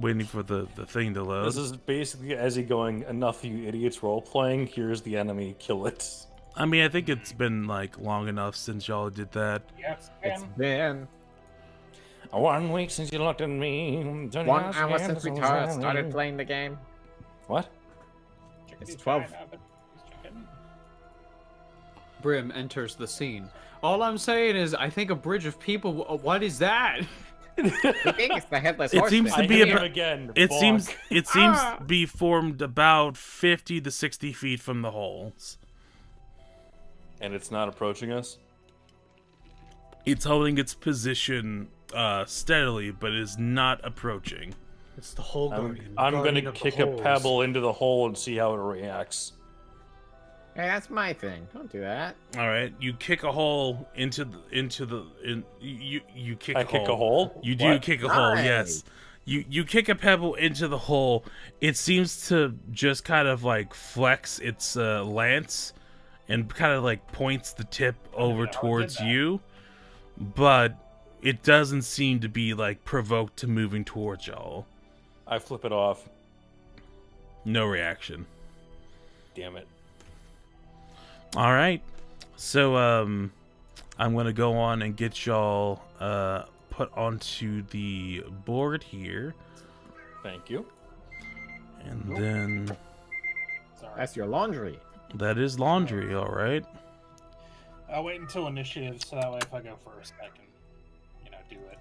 waiting for the thing to load. This is basically Ezzy going, enough of you idiots role-playing, here's the enemy, kill it. I mean, I think it's been, like, long enough since y'all did that. Yes, It's Ben. been 1 week since you looked at me. 1 hour since we started playing the game. What? It's 12. Brim enters the scene. All I'm saying is, I think a bridge of people. What is that? I think it's the headless It horseman. seems to I be hit about- him again. It seems Ah! to be formed about 50 to 60 feet from the holes. And it's not approaching us? It's holding its position steadily, but is not approaching. It's the whole I'm guardian. gonna guardian of the kick a holes. pebble into the hole and see how it reacts. Hey, that's my thing. Don't do that. All right, you kick a hole into the you kick I a kick hole. a hole? You do What? kick a hole, Nice. yes. You kick a pebble into the hole. It seems to just kind of like flex its lance and kind of like points the tip over know, I did towards that. you, but it doesn't seem to be like provoked to moving towards y'all. I flip it off. No reaction. Damn it. All right. So I'm gonna go on and get y'all put onto the board here, Thank you. and then Sorry. That's your laundry. that is laundry. All right. I'll wait until initiative, so that way if I go first, I can, do it.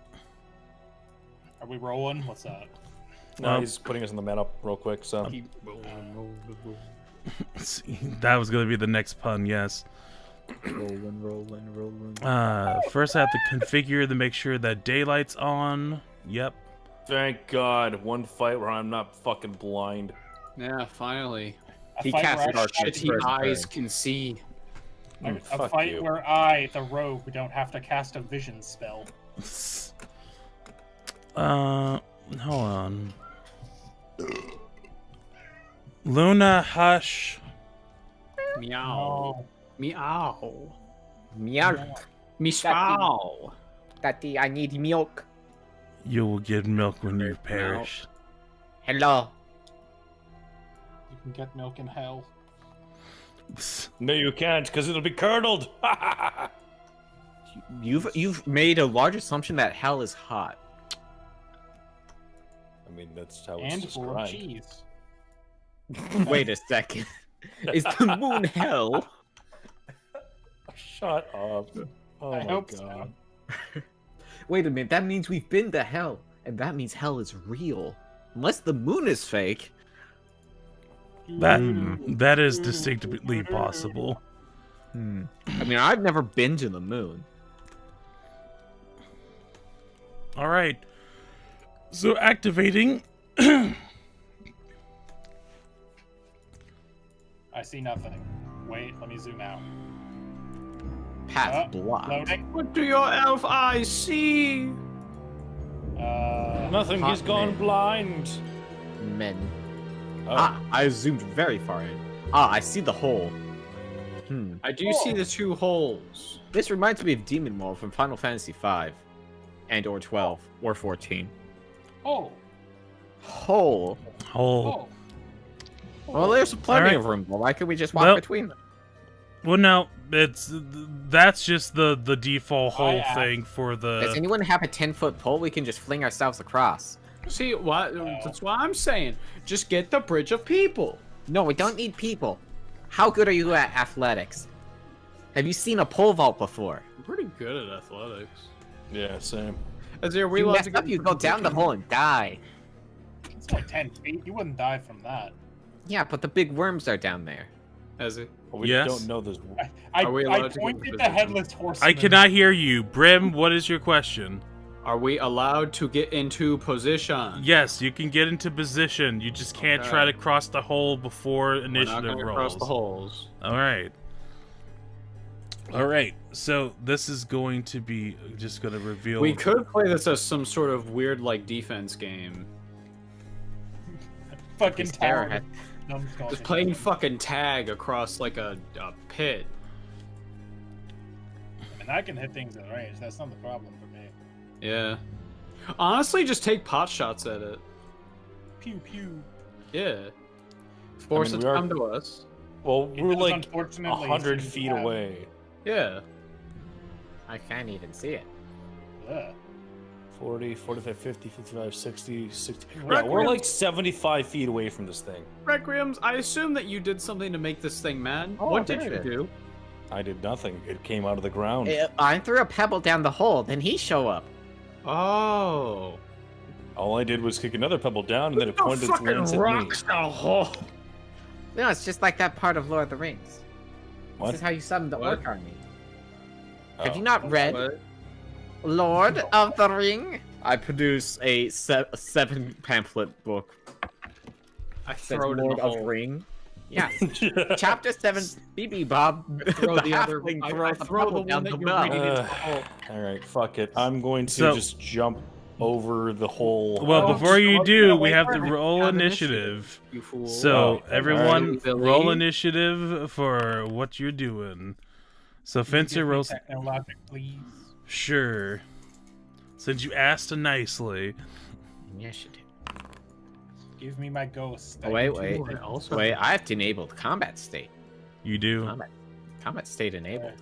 Are we rolling? What's up? No, he's putting us in the meta real quick, so. That was gonna be the next pun. Yes. Rolling. First I have to configure to make sure that daylight's on. Yep. Thank God. One fight where I'm not fucking blind. Yeah, finally. A He fight cast where I- our shit Shitty first eyes turn. can see. a Fuck fight you. where I, the rogue, don't have to cast a vision spell. Hold on. Luna, hush. Meow. Oh, Meow. Meow. Meow. Daddy, I need milk. You will get milk when you perish. Hello. you can get milk in hell. No, you can't, because it'll be curdled. You've made a large assumption that hell is hot. I mean, that's how it's And full of described. cheese. Wait a second. Is the moon hell? Shut up. Oh I my hope God. so. Wait a minute, that means we've been to hell. And that means hell is real. Unless the moon is fake. That is distinctly possible. I mean, I've never been to the moon. All right. So activating. I see nothing. Wait, let me zoom out. Path blocked. Loading. What do your elf eyes see? Nothing, he's Hot gone man. blind. Men. Oh. Ah, I zoomed very far in. Ah, I see the hole. I do see the 2 holes. This reminds me of Demon World from Final Fantasy V. And or 12. Or 14. Oh, Hole. Hole. oh. Well, there's plenty Alright. of room. Why could we just walk Well- between them? Well, no, that's just the default hole asked. thing for Does the. anyone have a 10-foot pole we can just fling ourselves across? See, what? That's what I'm saying. Just get the bridge of people. No, we don't need people. How good are you at athletics? Have you seen a pole vault before? I'm pretty good at athletics. Yeah, same. Is there You mess up, you go down the hole and die. It's like 10 feet. You wouldn't die from that. Yeah, but the big worms are down there. As it? Well, we Yes. don't know this. I Are we I allowed to get pointed the the position? headless horseman. I cannot hear you, Brim. What is your question? Are we allowed to get into position? Yes, you can get into position. You just can't Okay. try to cross the hole before We're not initiative gonna rolls. cross the holes. All right. All right. So this is going to be just going to reveal. We could play this as some sort of weird, like, defense game. Fucking This tower. arrowhead. Just playing fucking tag across, like, a pit. And I can hit things at range. That's not the problem for me. Yeah. Honestly, just take pot shots at it. Pew pew. Yeah. Force it to come to us. Well, It we're does like unfortunately 100 seem to feet have- away. Yeah. I can't even see it. Ugh. 40, 45, 50, 55, 60, 60. Yeah, Requiem. we're like 75 feet away from this thing. Requiems, I assume that you did something to make this thing mad. Oh, What did there you it is. do? I did nothing. It came out of the ground. I threw a pebble down the hole, then he show up. Oh. All I did was kick another pebble down, and then it No pointed its fucking lens at me. rocks down a hole. No, it's just like that part of Lord of the Rings. What? This is how you summon the What? Orc Army. Have Oh. you not read What? Lord of the Ring? I produce a 7 pamphlet book. I Says throw it in Lord the of hole. Ring. Yeah. Chapter 7, BB Bob. Throw the other. halfling I throws throw the pebble one down that the you're well. reading into the hole. All right, fuck it. I'm going to So- just jump over the hole. Well, Oh, before you just do, wait we have to for it. roll Count initiative. You fool. So Oh, everyone, alright. roll initiative for what you're doing. So Fencer Give me rolls. technologic, please. Sure. Since you asked nicely. Initiative. Give me my ghost. Oh, wait, I wait. need to- Also, Wait, I have to enable the combat state. You do. Combat state enabled.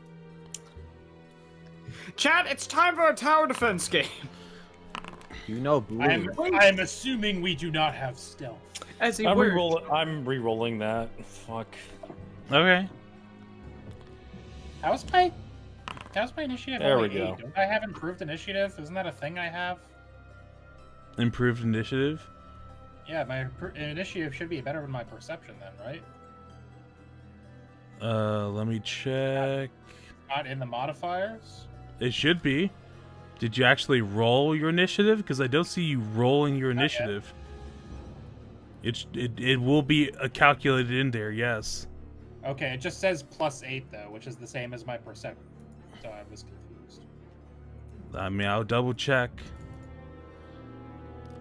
Chat, it's time for a tower defense game. You know, blue. I'm assuming we do not have stealth. As he I'm wears. I'm re-rolling that. Fuck. Okay. How's my initiative? There only we go. 8? Don't I have improved initiative? Isn't that a thing I have? Improved initiative. Yeah, my initiative should be better than my perception then, right? Let me check. Not in the modifiers. It should be. Did you actually roll your initiative? Because I don't see you rolling your Not yet. initiative. It will be calculated in there. Yes. Okay, it just says +8 though, which is the same as my perception. So I was confused. I mean, I'll double check.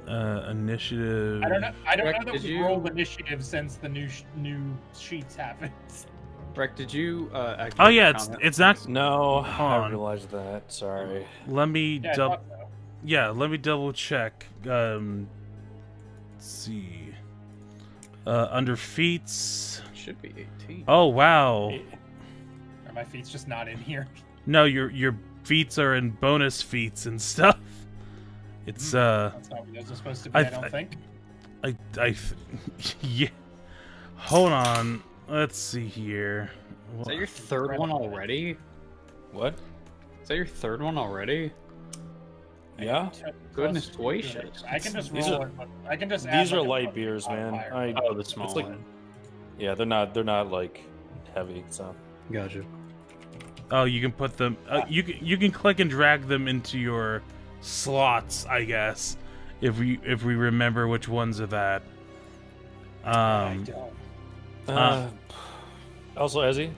Initiative. I don't know. I don't Rick, know that did we you- rolled initiative since the new sheets happened. Rick, did you activate Oh yeah, the it's comment? it's not. No, Hold I on. realized that. Sorry. Let me Yeah, I double. thought so. Yeah, let me double check. Let's see. Under feats. Should be 18. Oh wow. Are my feet's just not in here? No, your feats are in bonus feats and stuff. It's That's not what those are supposed to be. I don't think. yeah. Hold on. Let's see here. Is that your third one already? What? Is that your third one already? Yeah. Goodness gracious. I can just These roll are- it. But I can just. add, These are like, a light fucking beers, man. modifier. Oh, the small It's like- one. Yeah, they're not like heavy. So Gotcha. Oh, you can put them. You can click and drag them into your slots, I guess, if we remember which ones are that. I don't. also, Ezzy.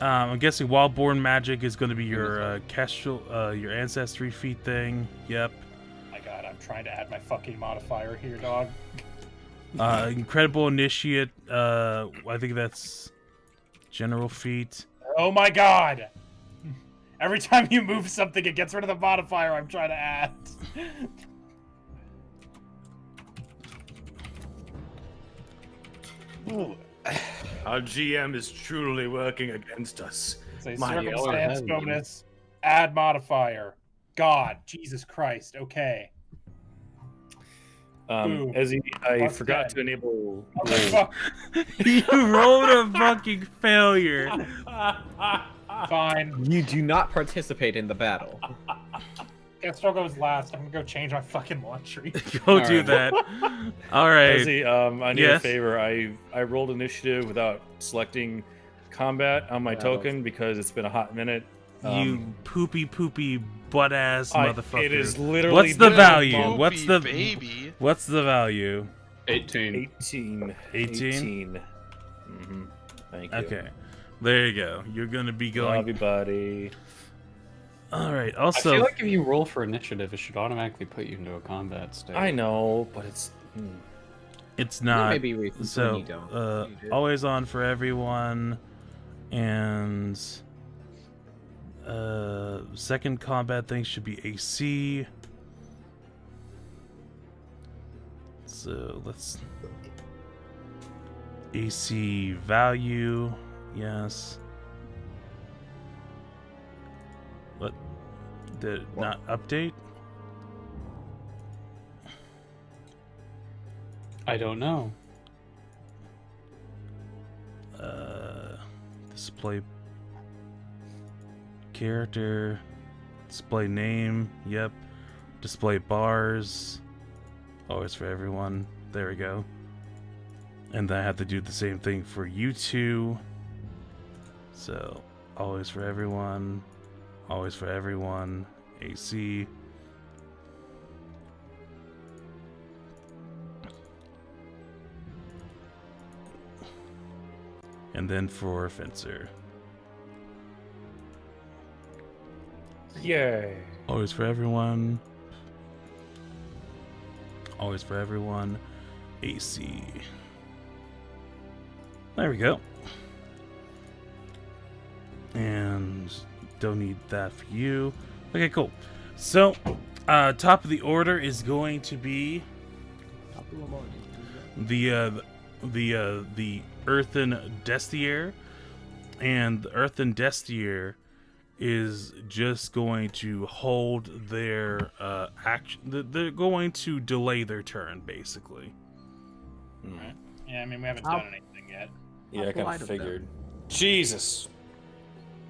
I'm guessing Wildborn Magic is going to be your Kestrel, your Ancestry feat thing. Yep. My God, I'm trying to add my fucking modifier here, dog. Incredible Initiate. I think that's General feat. Oh my God! Every time you move something, it gets rid of the modifier I'm trying to add. Ooh. Our GM is truly working against us. Say My circumstance God. bonus, add modifier. God, Jesus Christ. Okay. Boom. Ezzy, I Fuck forgot that. to enable. Okay, fuck. You rolled a fucking failure. Fine. You do not participate in the battle. Kestrel goes last. I'm gonna go change my fucking laundry. Go All do right. that. All right. Ezzy, I need Yes? a favor. I rolled initiative without selecting combat on my token because it's been a hot minute. You poopy butt ass motherfucker. It is literally. What's the been value? Poopy What's the baby? What's the value? 18. 18. 18? Mm-hmm. Thank you. Okay. There you go. You're gonna be going. Love you, buddy. All right. I Also, feel like if you roll for initiative, it should automatically put you into a combat state. I know, but it's. it's not. Maybe reasons when So, you don't. You do. always on for everyone, and second combat thing should be AC. Let's So let's AC value, yes. What? Did it not update? I don't know. Display character, display name, yep. Display bars, always for everyone. There we go. And then I have to do the same thing for you two. So, always for everyone, AC. And then for Fencer. Yay. Always for everyone. Always for everyone. AC. There we go. And don't need that for you. Okay, cool. So, top of the order is going to be the Earthen Destier, and the Earthen Destier is just going to hold their action. They're going to delay their turn, basically. Right. Yeah, I mean we haven't done anything yet. Yeah, I kind of figured. Jesus.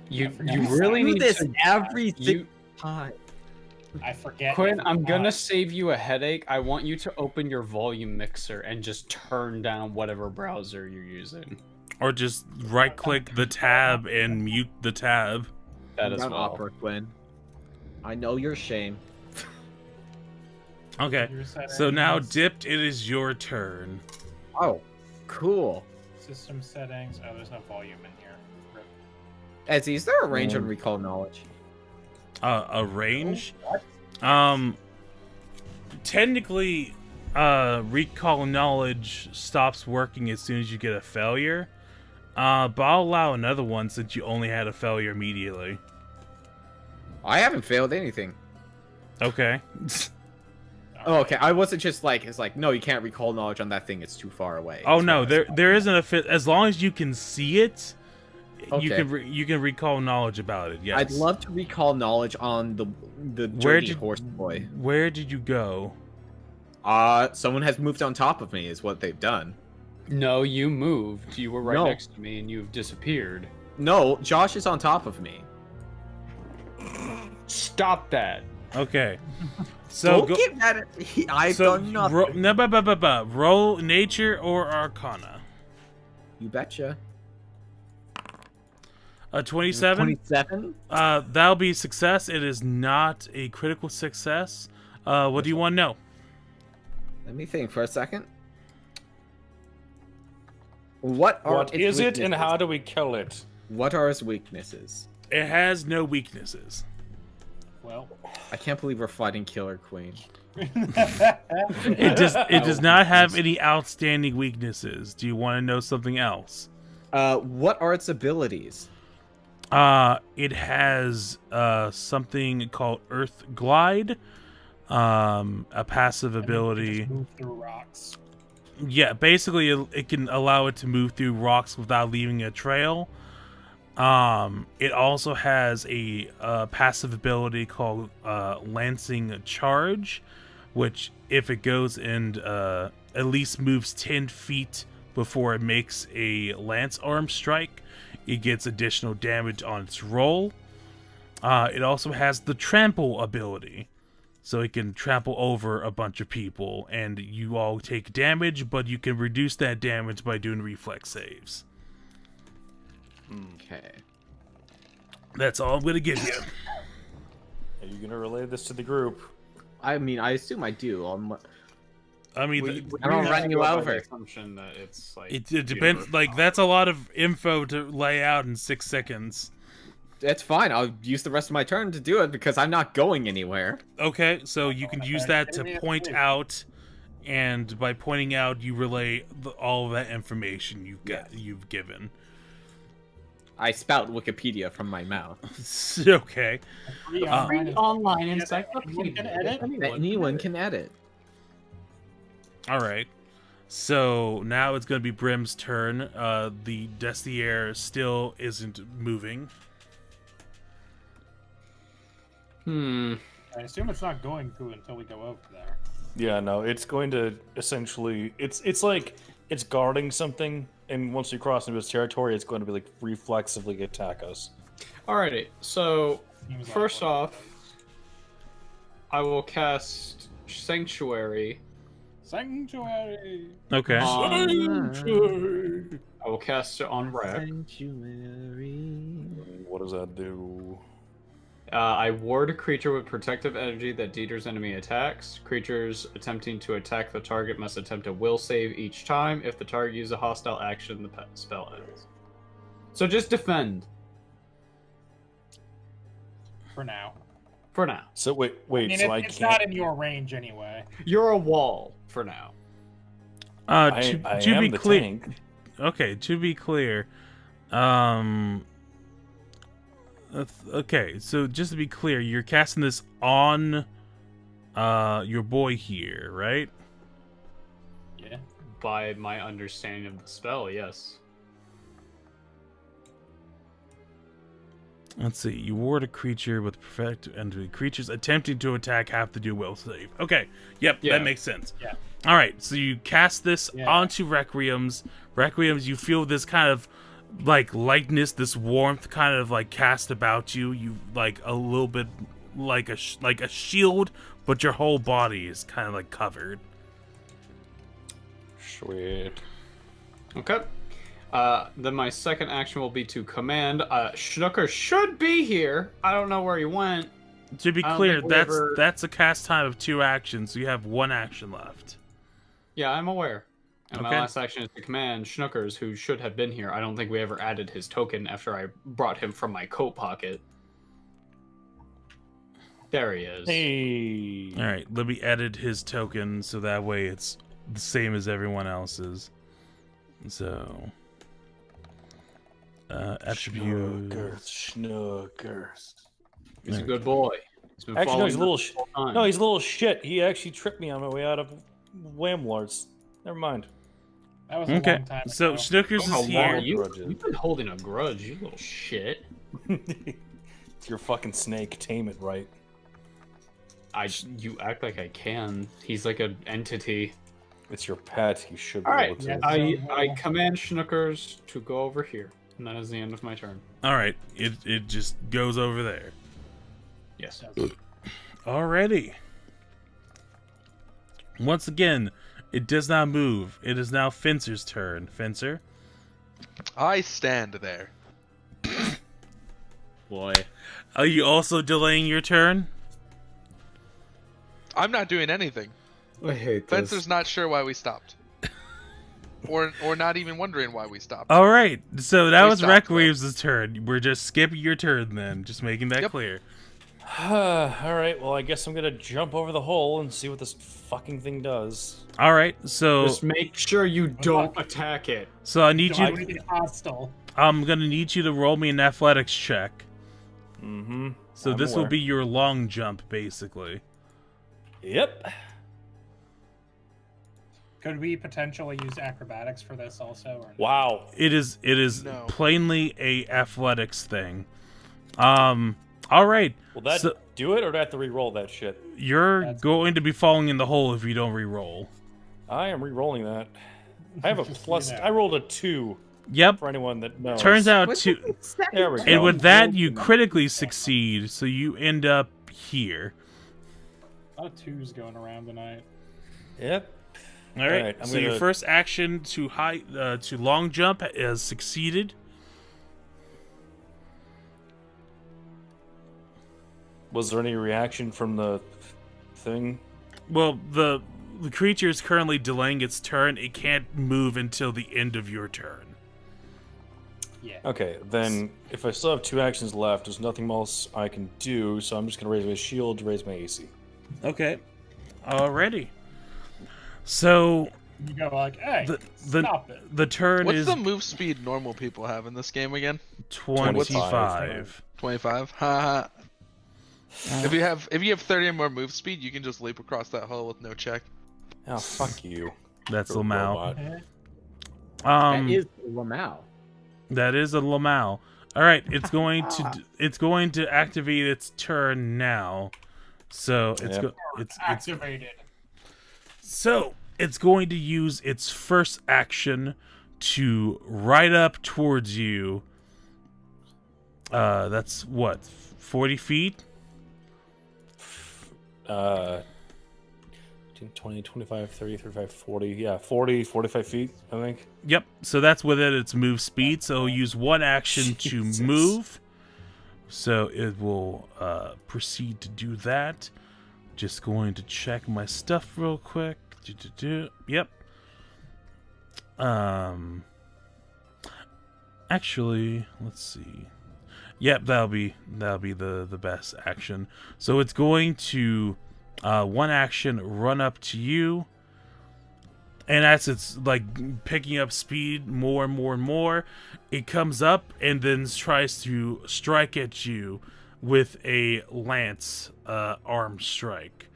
You really Do need this to every you, time. I forget. Quinn, I'm gonna God. save you a headache. I want you to open your volume mixer and just turn down whatever browser you're using. Or just right-click the tab and mute the tab. That as Down well. Opera, Quinn. I know your shame. Okay, Your settings, so now Dipped, it is your turn. Oh, cool. system settings. Oh, there's no volume in here. Rip. Ezzy, is there a range on recall knowledge? A range? Oh, Technically, recall knowledge stops working as soon as you get a failure. But I'll allow another one since you only had a failure immediately. I haven't failed anything. Okay. Oh, okay. I wasn't just like, it's like, no, you can't recall knowledge on that thing. It's too far away. Oh That's no, what I there isn't a fit. As long as you can see it, you Okay. can recall knowledge about it. Yes. I'd love to recall knowledge on the Where dirty did- horse boy. Where did you go? Someone has moved on top of me, is what they've done. No, you moved. You were right No. next to me and you've disappeared. No, Josh is on top of me. Stop that. Okay. So Don't go. get mad at me. I've So done nothing. roll nature or arcana. You betcha. 27. 27? That'll be a success. It is not a critical success. What do you want to know? Let me think for a second. What are What its is it, and weaknesses? how do we kill it? What are its weaknesses? It has no weaknesses. Well. I can't believe we're fighting Killer Queen. It does not have any outstanding weaknesses. Do you want to know something else? What are its abilities? It has something called Earth Glide, a passive ability. Just move through rocks. Yeah, basically it can allow it to move through rocks without leaving a trail. It also has a passive ability called Lancing Charge, which if it goes and at least moves 10 feet before it makes a lance arm strike, it gets additional damage on its roll. It also has the Trample ability, so it can trample over a bunch of people, and you all take damage, but you can reduce that damage by doing reflex saves. Okay. That's all I'm gonna give you. Are you gonna relay this to the group? I mean, I assume I do. I mean, I don't run you over. Assumption that it's like it depends. Like, that's a lot of info to lay out in 6 seconds. It's fine. I'll use the rest of my turn to do it because I'm not going anywhere. Okay, so you can use that to point out, and by pointing out, you relay all of that information you've given. I spout Wikipedia from my mouth. Okay. Free Free online Anyone encyclopedia. can edit. Anyone can edit. All right. So now it's going to be Brim's turn. The Destier still isn't moving. I assume it's not going to until we go over there. Yeah, no, it's going to essentially it's like it's guarding something, and once you cross into its territory, it's going to be like reflexively attack us. Alrighty, so Seems like first one. off, I will cast Sanctuary. Sanctuary. Okay. I will cast it on Wreck. What does that do? I ward a creature with protective energy that deters enemy attacks. Creatures attempting to attack the target must attempt a will save each time. If the target uses a hostile action, the spell ends. So just defend. For now. For now. So wait, I mean, so it's I not can't. in your range anyway. You're a wall for now. I To am be the clear, tank. okay. To be clear, okay. So just to be clear, you're casting this on, your boy here, right? Yeah. By my understanding of the spell, yes. Let's see. You ward a creature with perfect entity. Creatures attempting to attack have to do will save. Okay. Yep. Yeah. That makes sense. Yeah. All right. So you cast this Yeah. onto Requiem's. Requiem's. You feel this kind of like lightness, this warmth, kind of like cast about you. You like a little bit like a shield, but your whole body is kind of like covered. Sweet. Okay. Then my second action will be to command. Schnooker should be here. I don't know where he went. To be I don't clear, think we ever- that's a cast time of 2 actions. So you have 1 action left. Yeah, I'm aware. And Okay. my last action is to command Schnookers, who should have been here. I don't think we ever added his token after I brought him from my coat pocket. There he is. Hey. All right, let me edit his token so that way it's the same as everyone else's. So, attribute. Schnookers. He's a good boy. He's been Actually, no, he's a following little. us the whole time. No, he's a little shit. He actually tricked me on my way out of Whamlarts. Never mind. That was a Okay, long time so ago. Snookers How is long here. are you? Grudges. You've been holding a grudge, you little shit. It's your fucking snake. Tame it right. You act like I can. He's like an entity. It's your pet. You should be All able right, to. Yeah. I command Schnookers to go over here, and that is the end of my turn. All right, it just goes over there. Yes. Alrighty. Once again, it does not move. It is now Fencer's turn. Fencer, I stand there. Boy. are you also delaying your turn? I'm not doing anything. I hate this. Fencer's not sure why we stopped. or not even wondering why we stopped. All right, so that We was stopped, Requiem's turn. We're just skipping your turn then, just making that Yep. clear. All right. Well, I guess I'm gonna jump over the hole and see what this fucking thing does. All right, so Just make sure you don't attack it. I need Don't you. be hostile. I'm gonna need you to roll me an athletics check. Mm-hmm. So I'm this will aware. be your long jump, basically. Yep. Could we potentially use acrobatics for this also? Or no? Wow. It is No. plainly a athletics thing. All right, Will that So- do it, or do I have to re-roll that shit? you're That's- going to be falling in the hole if you don't re-roll. I am re-rolling that. I have a Just, plus. you know. I rolled a 2 Yep. for anyone that knows. Turns out to, There we go. and with that you critically succeed, so you end up here. A lot of twos going around tonight. Yep. All right. Alright, I'm So your gonna- first action to long jump has succeeded. Was there any reaction from the thing? Well, the creature is currently delaying its turn. It can't move until the end of your turn. Yeah. Okay, then if I still have 2 actions left, there's nothing else I can do, so I'm just gonna raise my shield to raise my AC. Okay. Alrighty. So You go like, hey, stop it. the turn What's is the move speed normal people have in this game again? 25. 25. Haha. If you have 30 or more move speed, you can just leap across that hole with no check. Oh, fuck you. That's You're a Lamau. robot. That is Lamau. That is a Lamau. All right, it's going to activate its turn now. So it's Activated. so it's going to use its first action to ride up towards you. That's what, 40 feet? 20, 25, 30, 35, 40. Yeah, 40, 45 feet, I think. Yep. So that's within its move speed. So use one action to move. So it will proceed to do that. Just going to check my stuff real quick. Yep. Actually, let's see. Yep, that'll be the best action. So it's going to one action run up to you, and as it's like picking up speed more and more and more, it comes up and then tries to strike at you with a lance arm strike.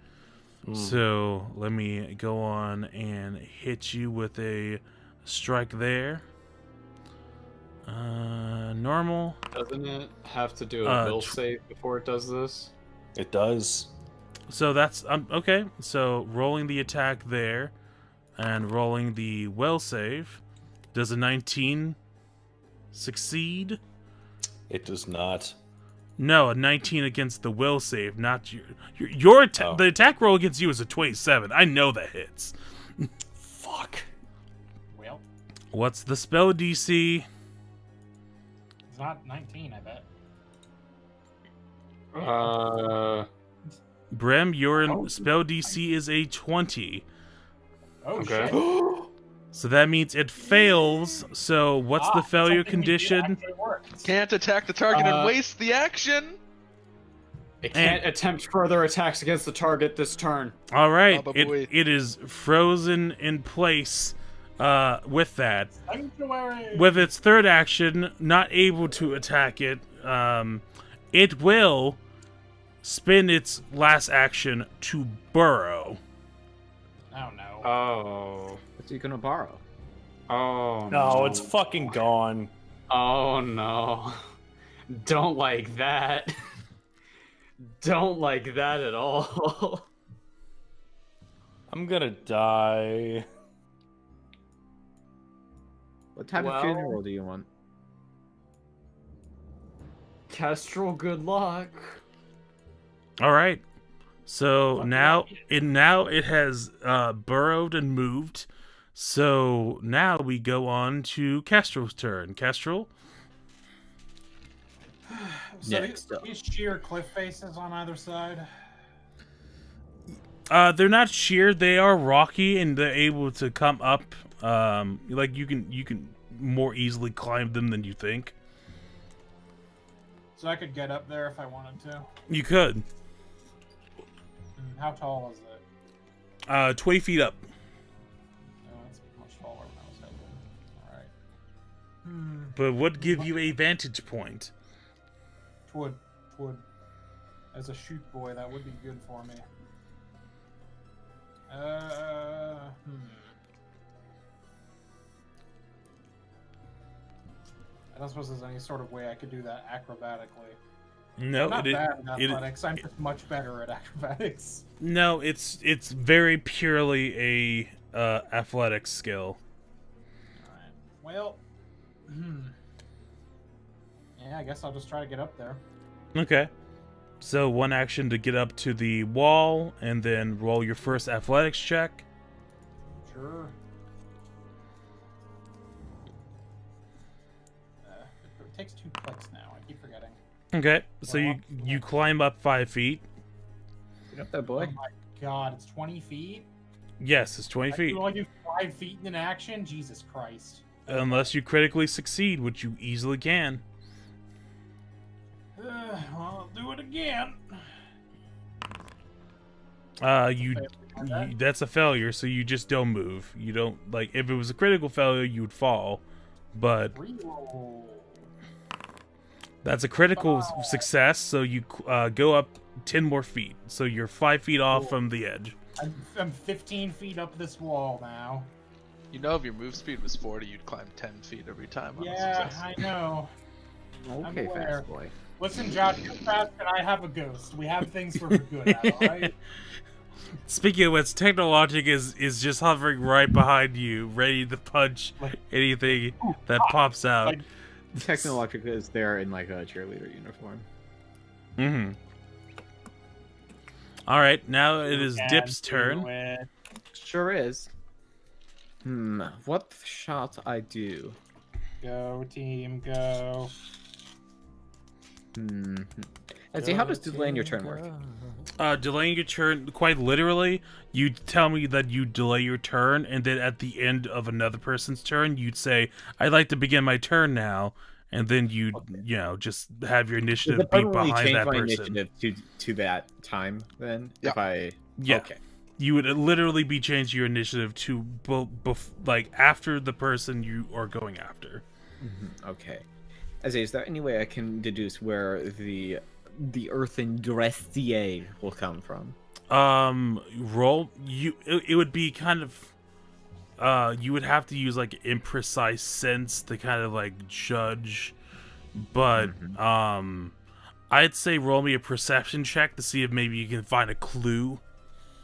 So let me go on and hit you with a strike there. Normal. Doesn't it have to do a will save before it does this? It does. So that's okay. So rolling the attack there, and rolling the will save. Does a 19 succeed? It does not. No, a 19 against the will save, not your the attack roll against you is a 27. I know that hits. Fuck. Well, What's the spell DC? it's not 19, I bet. Brem, your spell DC is a 20. Oh, Okay. shit. So that means it fails. So what's the failure something we did condition? actually worked. Can't attack the target and waste the action. It can't attempt further attacks against the target this turn. All right, Probably. it is frozen in place with that. Sanctuary. With its third action, not able to attack it, it will spend its last action to burrow. Oh, no. Oh. What's he gonna borrow? Oh No, it's fucking gone. Oh no. Don't like that. Don't like that at all. I'm gonna die. What type of funeral do you want? Kestrel, good luck. All right. So now it has burrowed and moved. So now we go on to Kestrel's turn. Kestrel? So Next up. these sheer cliff faces on either side. They're not sheer. They are rocky, and they're able to come up. Like you can more easily climb them than you think. So I could get up there if I wanted to. You could. How tall is it? 20 feet up. Oh, that's much taller than I was hoping. Alright. But what give you a vantage point? Twould. As a shoot boy, that would be good for me. I don't suppose there's any sort of way I could do that acrobatically. No, I'm not bad at it, athletics. I'm just much better at acrobatics. no, it's very purely a athletic skill. Alright. Well, yeah, I guess I'll just try to get up there. Okay. So one action to get up to the wall, and then roll your first athletics check. Sure. It takes 2 clicks now. I keep forgetting. Okay. So you climb up 5 feet. Get up there, boy. Oh my god, it's 20 feet? Yes, it's 20 I feet. can only do 5 feet in an action? Jesus Christ. Unless you critically succeed, which you easily can. Well, I'll do it again. That's a failure, so you just don't move. You don't, like, if it was a critical failure, you would fall. But Reroll. that's a critical success, so you go up 10 more feet. So you're 5 feet off from the edge. I'm 15 feet up this wall now. You know, if your move speed was 40, you'd climb 10 feet every time on a Yeah, success. I know. Okay, aware. fast boy. Listen, Josh, you're fast, and I have a ghost. We have things we're good at, alright? Speaking of which, Technologic is just hovering right behind you, ready to punch anything that pops out. Like, Technologic is there in like a cheerleader uniform. Mm-hmm. All right, now it is can Dip's do turn. it. Sure is. What shall I do? Go, team, go. Let's see, how does delaying your turn work? Delaying your turn, quite literally, you tell me that you delay your turn, and then at the end of another person's turn, you'd say, "I'd like to begin my turn now," and then you'd, you know, just have your initiative Does it be permanently behind change that my person. initiative to that time then? Yeah. If I Yeah. Okay. You would literally be changing your initiative to like after the person you are going after. Okay. Is there any way I can deduce where the earthen dressier will come from? Roll it would be kind of you would have to use like imprecise sense to kind of like judge, but I'd say roll me a perception check to see if maybe you can find a clue.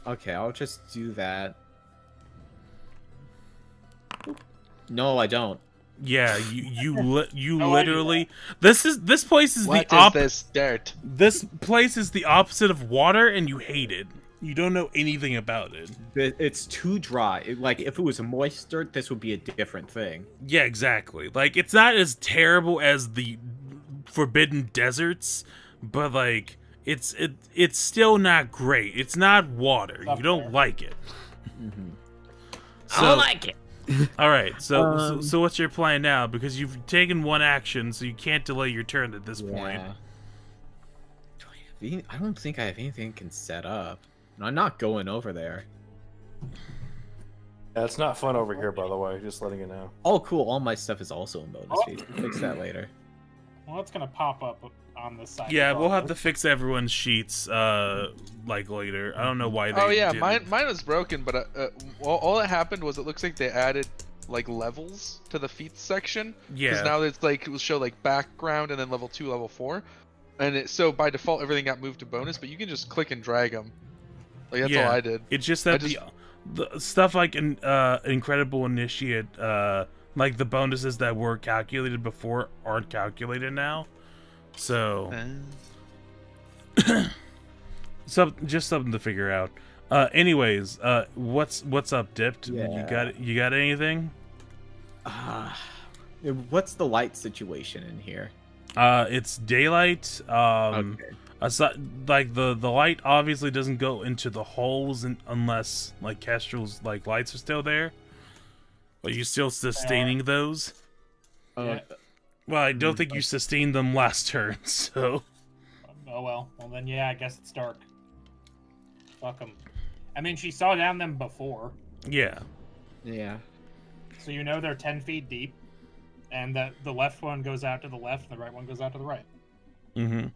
Okay, I'll just do that. No, I don't. Yeah, you No literally this place is What the is this dirt? This place is the opposite of water, and you hate it. You don't know anything about it. It's too dry. Like, if it was a moist dirt, this would be a different thing. Yeah, exactly. Like, it's not as terrible as the Forbidden Deserts, but like it's still not great. It's not water. You don't like it. I don't like it. All right. So what's your plan now? Because you've taken one action, so you can't delay your turn at this point. I don't think I have anything I can set up. I'm not going over there. Yeah, it's not fun over here, by the way. Just letting you know. Oh, cool. All my stuff is also in bonus feed. We'll fix that later. Well, it's gonna pop up on the side. Yeah, we'll have to fix everyone's sheets like later. I don't know why they. Oh yeah, didn't. mine was broken, but all that happened was it looks like they added like levels to the feet section. Yeah. Because now it's like it will show like background and then level 2, level 4, and so by default everything got moved to bonus. But you can just click and drag them. Like that's all I did. It's just that the stuff like Incredible Initiate, like the bonuses that were calculated before aren't calculated now. So, just something to figure out. Anyways, what's up, Dipped? Yeah. You got anything? What's the light situation in here? It's daylight. Okay. Like the light obviously doesn't go into the holes unless like Kestrel's like lights are still there. But you still sustaining those? Yeah. Well, I don't think you sustained them last turn, so. Oh well. Well then, yeah, I guess it's dark. Fuck them. I mean, she saw down them before, Yeah. Yeah. so you know they're 10 feet deep, and that the left one goes out to the left, and the right one goes out to the right. Mm-hmm.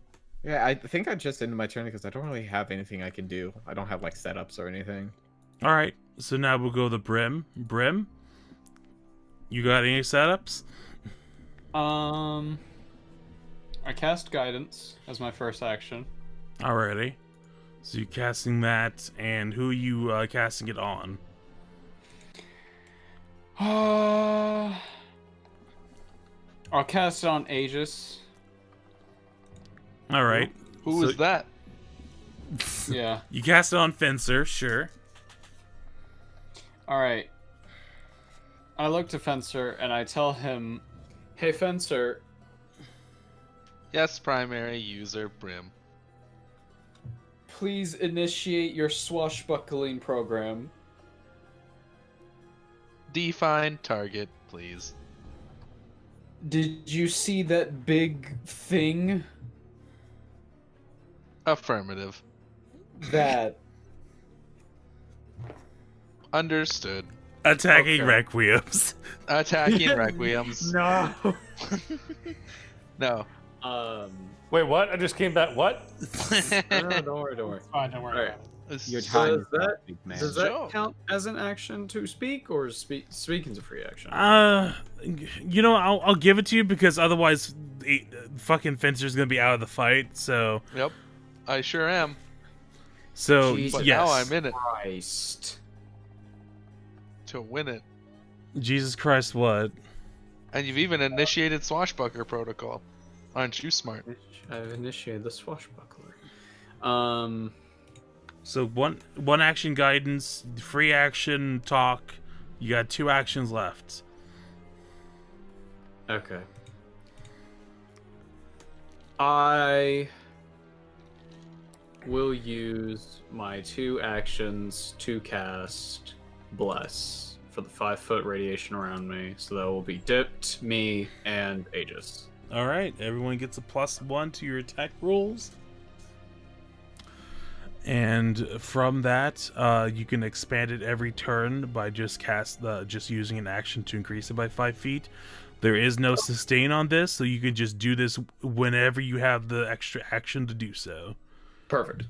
Yeah, I think I just ended my turn because I don't really have anything I can do. I don't have like setups or anything. All right. So now we'll go to Brim. Brim, you got any setups? I cast guidance as my first action. Alrighty. So you're casting that, and who are you casting it on? I'll cast it on Aegis. All right. Who So- is that? Yeah. You cast it on Fencer, sure. All right. I look to Fencer and I tell him, "Hey, Fencer, Yes, primary user Brim. please initiate your swashbuckling program." Define target, please. Did you see that big thing? Affirmative. That. Understood. Attacking Okay. Requiems. Attacking Requiems. No. No. Wait, what? I just came back. What? No, don't worry. It's fine, don't worry Alright. about it. Your So- time Does is that- up, big man. Does that Joe. count as an action to speak, or speaking's a free action? You know, I'll give it to you because otherwise, fucking Fencer's gonna be out of the fight. So, Yep, I sure am. Jesus But yes. now I'm in it Christ. to win it. Jesus Christ, what? And you've even initiated Swashbuckler Protocol. Aren't you smart? I've initiated the swashbuckler. So one action guidance, free action talk. You got 2 actions left. Okay. I will use my 2 actions to cast Bless for the 5-foot radiation around me. So that will be Dipped, me, and Aegis. All right, everyone gets a +1 to your attack rolls. And from that, you can expand it every turn by just using an action to increase it by 5 feet. There is no sustain on this, so you can just do this whenever you have the extra action to do so. Perfect.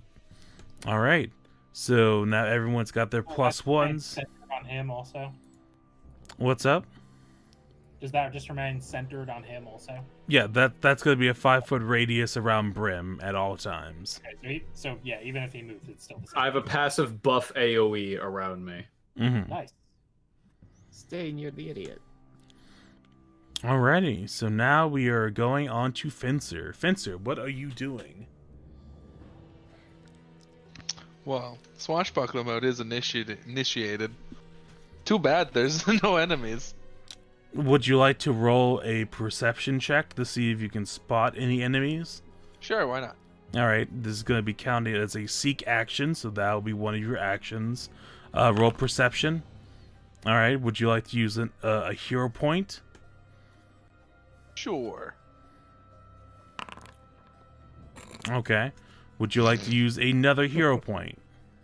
All right, so now everyone's got their That's +1s. centered on him also. What's up? Does that just remain centered on him also? Yeah, that's going to be a 5-foot radius around Brim at all times. Okay, so yeah, even if he moves, it's still the same. I have a passive buff AoE around me. Mm-hmm. Nice. Stay near the idiot. Alrighty, so now we are going on to Fencer. Fencer, what are you doing? Well, Swashbuckler mode is initiated. Too bad there's no enemies. Would you like to roll a perception check to see if you can spot any enemies? Sure, why not? Alright, this is going to be counted as a seek action, so that will be one of your actions. Roll perception. Alright, would you like to use a hero point? Sure. Okay. Would you like to use another hero point?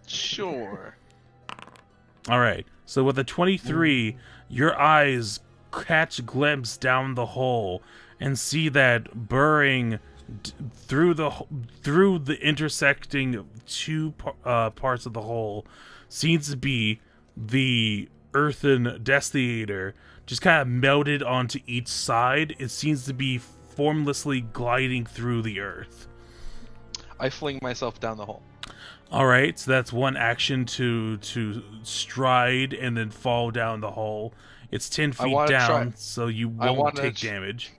Sure. Alright, so with a 23, your eyes catch a glimpse down the hole and see that burrowing through the intersecting 2 parts of the hole seems to be the earthen destriator, just kind of melted onto each side. It seems to be formlessly gliding through the earth. I fling myself down the hole. All right, so that's one action to stride and then fall down the hole. It's 10 feet wanna down, try- so you I won't wanna take tr- damage.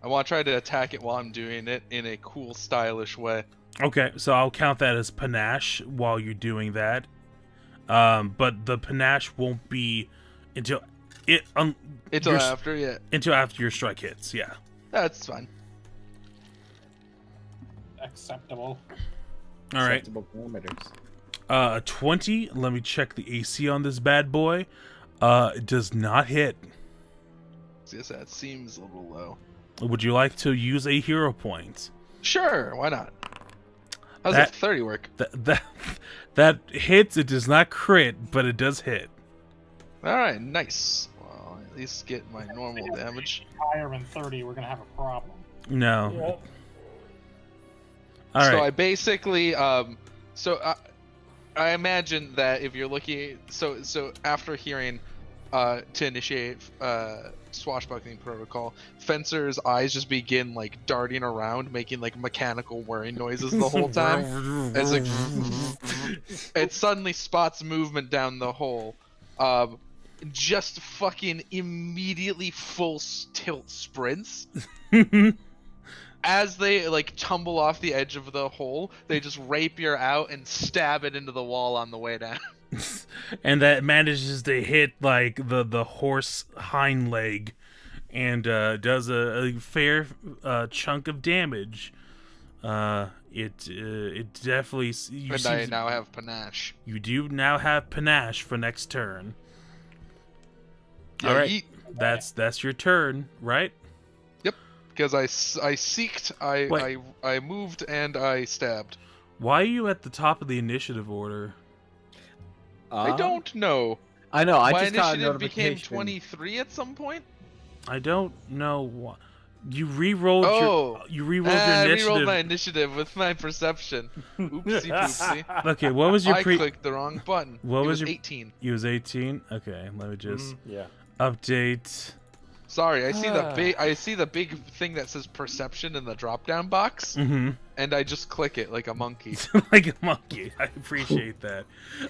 I want to try to attack it while I'm doing it in a cool, stylish way. Okay, so I'll count that as panache while you're doing that. But the panache won't be until Until after, yeah. until after your strike hits. Yeah. That's fine. Acceptable. All right. Acceptable parameters. 20. Let me check the AC on this bad boy. It does not hit. Yes, that seems a little low. Would you like to use a hero point? Sure, why not? How's That- that 30 work? That hits. It does not crit, but it does hit. Alright, nice. Well, at least get my normal damage. Higher than 30, we're gonna have a problem. No. Yeah. All So right. I basically, I imagine that if you're looking, so after hearing, to initiate, swashbuckling protocol, Fencer's eyes just begin like darting around, making like mechanical whirring noises the whole time. It's like, it suddenly spots movement down the hole. Just fucking immediately full tilt sprints. As they like tumble off the edge of the hole, they just rapier out and stab it into the wall on the way down. And that manages to hit like the horse hind leg, and does a fair chunk of damage. It definitely. And I now have panache. You do now have panache for next turn. Yeah, All right, yeet. that's your turn, right? Because I seeked, Wait. I moved, and I stabbed. Why are you at the top of the initiative order? I don't know. I know. I My just got a initiative became notification. 23 at some point. I don't know why. You re-rolled Oh, your initiative. I rerolled my initiative with my perception. Oopsie poopsie. Okay, what was your I clicked the wrong button. What it was was your 18. You was 18. Okay, let me just Yeah. update. Sorry, I see the big thing that says perception in the drop-down box, Mm-hmm. and I just click it like a monkey. Like a monkey. I appreciate that.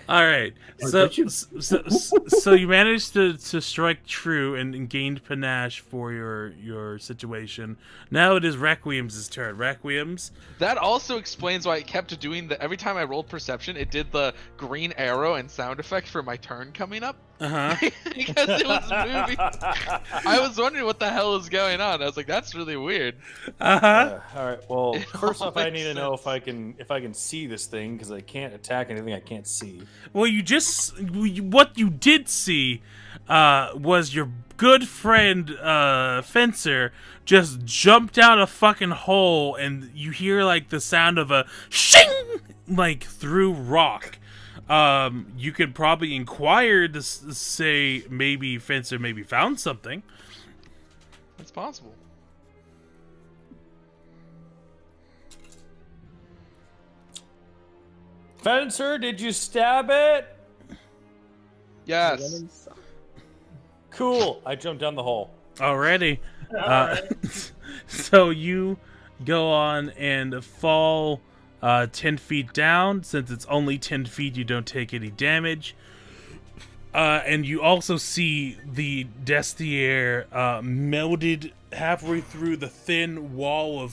All right. Oh, So, did you? so you managed to strike true and gained panache for your situation. Now it is Requiem's turn. Requiem's. That also explains why it kept doing every time I rolled perception, it did the green arrow and sound effect for my turn coming up. Uh-huh. Because it was moving. I was wondering what the hell was going on. I was like, that's really weird. Uh-huh. All right. Well, It first all off, I makes need to know sense. if I can see this thing because I can't attack anything I can't see. Well, what you did see was your good friend Fencer just jumped out a fucking hole, and you hear like the sound of a shing like through rock. You could probably inquire to say maybe Fencer maybe found something. It's possible. Fencer, did you stab it? Yes. Cool. I jumped down the hole. Already. So you go on and fall 10 feet down. Since it's only 10 feet, you don't take any damage. And you also see the Destier melded halfway through the thin wall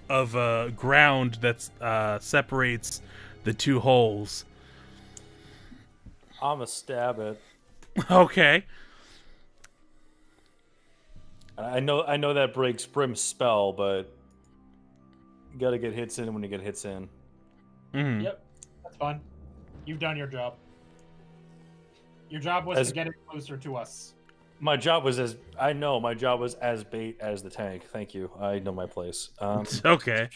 of ground that separates the two holes. I'ma stab it. Okay. I know that breaks Brim's spell, but you gotta get hits in when you get hits in. Mhm. Yep, that's fine. You've done your job. Your job was to get it closer to us. My job was as bait as the tank. Thank you. I know my place. Okay.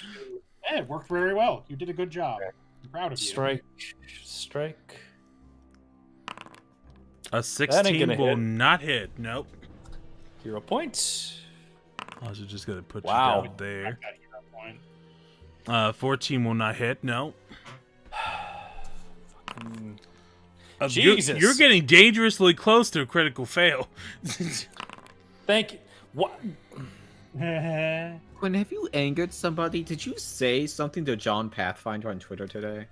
Yeah, it worked very well. You did a good job. I'm proud of you. Strike. A ain't 16 gonna will hit. not hit. Nope. 0 points. I was just gonna put Wow. you down there. Got your point. 14 will not hit. No. Jesus. You're getting dangerously close to a critical fail. Thank you. What? Quinn, have you angered somebody? Did you say something to John Pathfinder on Twitter today?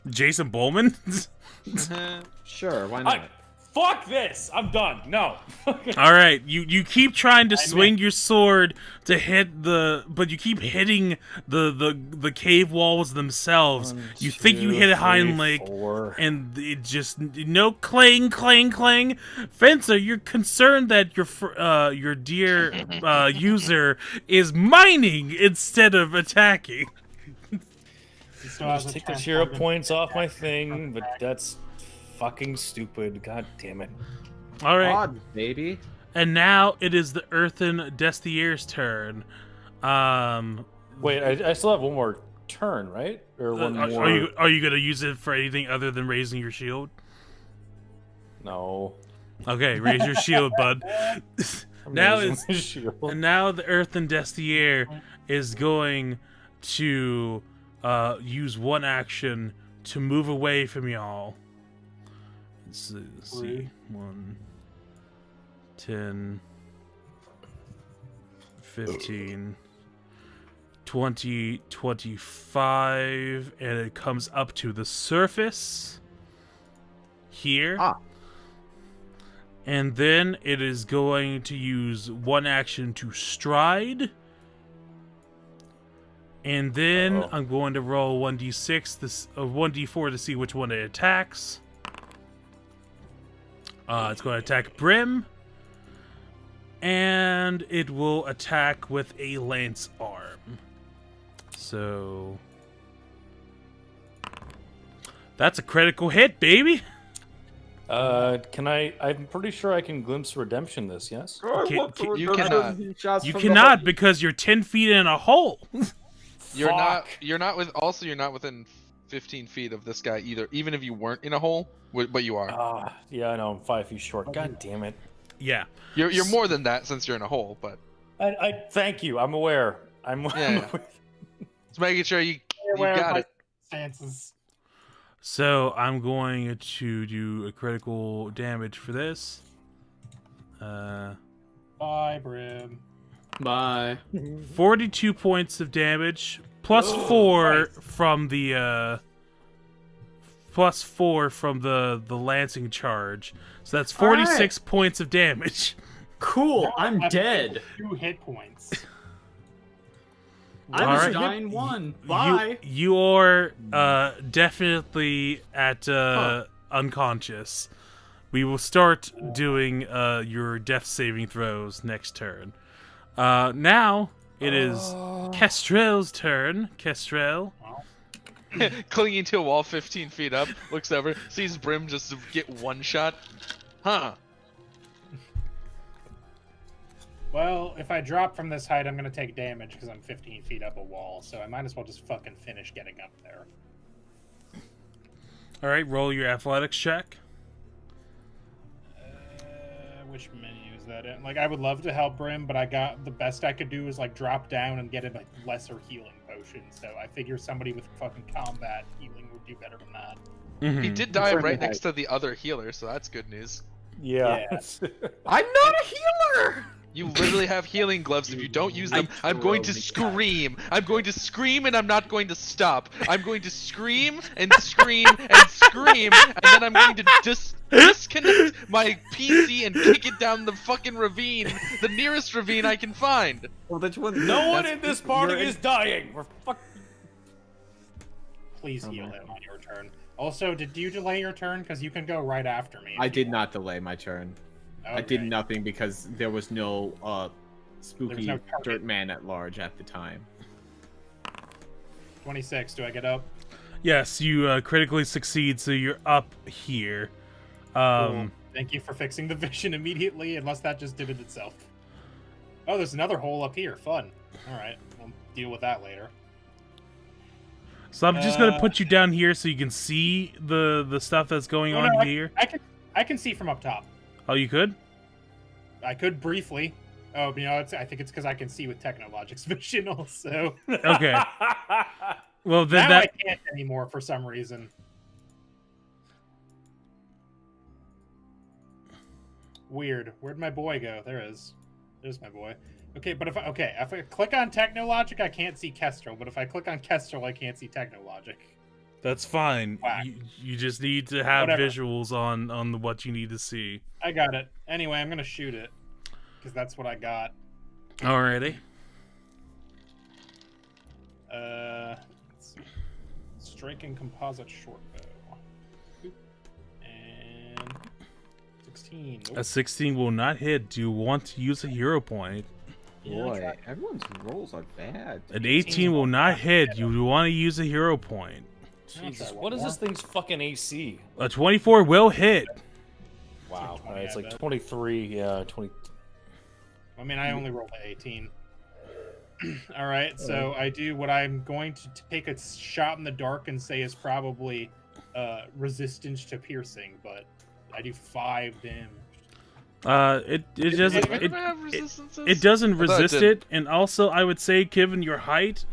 Jason Bowman? Sure, why not? Fuck this! I'm done. No. All right, you keep trying to swing your sword to hit but you keep hitting the cave walls themselves. You think you hit a hind leg, and it just clang clang clang. Fencer, you're concerned that your dear user is mining instead of attacking. Just take the 0 points off my thing, but that's fucking stupid. God damn it. All right. Odd, baby. And now it is the Earthen Destier's turn. Wait, I still have one more turn, right? Or one more? Are you gonna use it for anything other than raising your shield? No. Okay, raise your shield, bud. Now raising it's my shield. and now the Earthen Destier is going to use one action to move away from y'all. Let's see. 1, 10, 15, 20, 25, and it comes up to the surface here. And then it is going to use one action to stride. And then I'm going to roll 1d6, 1d4 to see which one it attacks. It's going to attack Brim. And it will attack with a lance arm. So that's a critical hit, baby. I'm pretty sure I can glimpse redemption this, yes? You cannot. You cannot because you're 10 feet in a hole. You're not within 15 feet of this guy either, even if you weren't in a hole, but you are. Yeah, I know, I'm 5 feet short. God damn it. Yeah. You're more than that since you're in a hole, but I thank you. I'm aware. I'm Yeah. aware. Just making sure you Aware of got my it. stances. So I'm going to do a critical damage for this. Bye, Brim. Bye. 42 points of damage, plus 4 from the the lancing charge. So that's 46 points of damage. Cool. I'm Have dead. 2 hit points. I was Alright. dying one. Bye. You are definitely at unconscious. We will start doing your death saving throws next turn. Now it is Kestrel's turn. Kestrel. Clinging to a wall 15 feet up, looks over, sees Brim just get one shot. Huh. Well, if I drop from this height, I'm gonna take damage because I'm 15 feet up a wall, so I might as well just fucking finish getting up there. All right, roll your athletics check. Which menu is that in? Like, I would love to help Brim, but I got the best I could do is like drop down and get a like lesser healing potion. So I figure somebody with fucking combat healing would do better than that. He did die right next to the other healer, so that's good news. Yeah. I'm not a healer. You literally have healing gloves. If you don't use them, I'm going to scream. I'm going to scream and I'm not going to stop. I'm going to scream and scream and scream, and then I'm going to disconnect my PC and kick it down the fucking ravine, the nearest ravine I can find. Well, that's one. No one in this party is dying. We're fuck. Please heal him on your turn. Also, did you delay your turn? Because you can go right after me. if I you did want. not delay my turn. I Okay. did nothing because there was no spooky no target. dirt man at large at the time. 26. Do I get up? Yes, you critically succeed, so you're up here. Cool. Thank you for fixing the vision immediately, unless that just did it itself. Oh, there's another hole up here. Fun. Alright, we'll deal with that later. So I'm just gonna put you down here so you can see the stuff that's going on No, here. I can see from up top. Oh, you could? I could briefly. Oh, you know, I think it's because I can see with Technologic's vision also. Okay. Well, then Now that I can't anymore for some reason. Weird. Where'd my boy go? There is. There's my boy. Okay, but if I click on Technologic, I can't see Kestrel. But if I click on Kestrel, I can't see Technologic. that's fine. Whack. You just need to have Whatever. visuals on what you need to see. I got it. Anyway, I'm gonna shoot it because that's what I got. Alrighty. Let's see. Striking composite short bow. Boop. And 16. Nope. A 16 will not hit. Do you want to use a hero point? Boy, everyone's rolls are bad. An 18 will not hit. You want to use a hero point. Jesus, what is this thing's fucking AC? A 24 will hit. Wow. Like 20, It's I like bet. 23. Yeah, 20. I mean, I only rolled an 18. All right, so I do what I'm going to take a shot in the dark and say is probably resistance to piercing, but I do 5 damage. It doesn't Does it have resistances? it doesn't I thought it resist did. it, and also I would say given your height,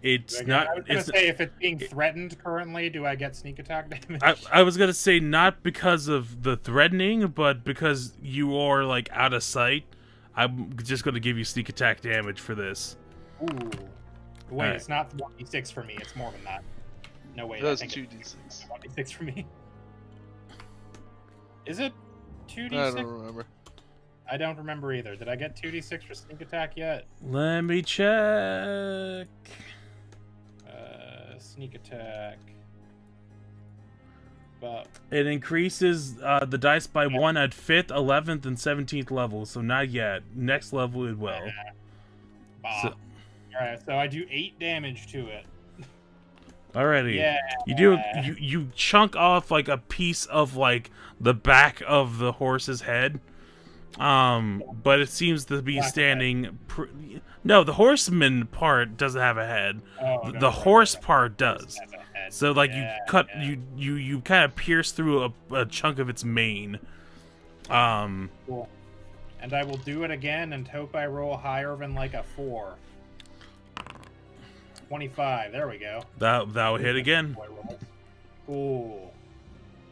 it's not. I was gonna It's, say if it's being threatened currently, do I get sneak attack damage? I was gonna say not because of the threatening, but because you are like out of sight. I'm just gonna give you sneak attack damage for this. Ooh. Wait, Alright. it's not 1d6 for me. It's more than that. No wait, That's I think 2d6. it's 1d6 for me. Is it 2d6? I don't remember. I don't remember either. Did I get 2d6 for sneak attack yet? Let me check. Sneak attack. But It increases the dice by 1 at 5th, 11th, and 17th level, so not yet. Next level it will. bah. So- Alright, so I do 8 damage to it. Alrighty. Yeah. You chunk off like a piece of like the back of the horse's head. But it seems to be Black standing. No, the horseman part doesn't have a head. Oh, The no, horse right. part Horse does. has a head. So like Yeah, you cut yeah. you kind of pierce through a chunk of its mane. Cool. And I will do it again and hope I roll higher than like a 4. 25. There we go. That'll hit again. Ooh.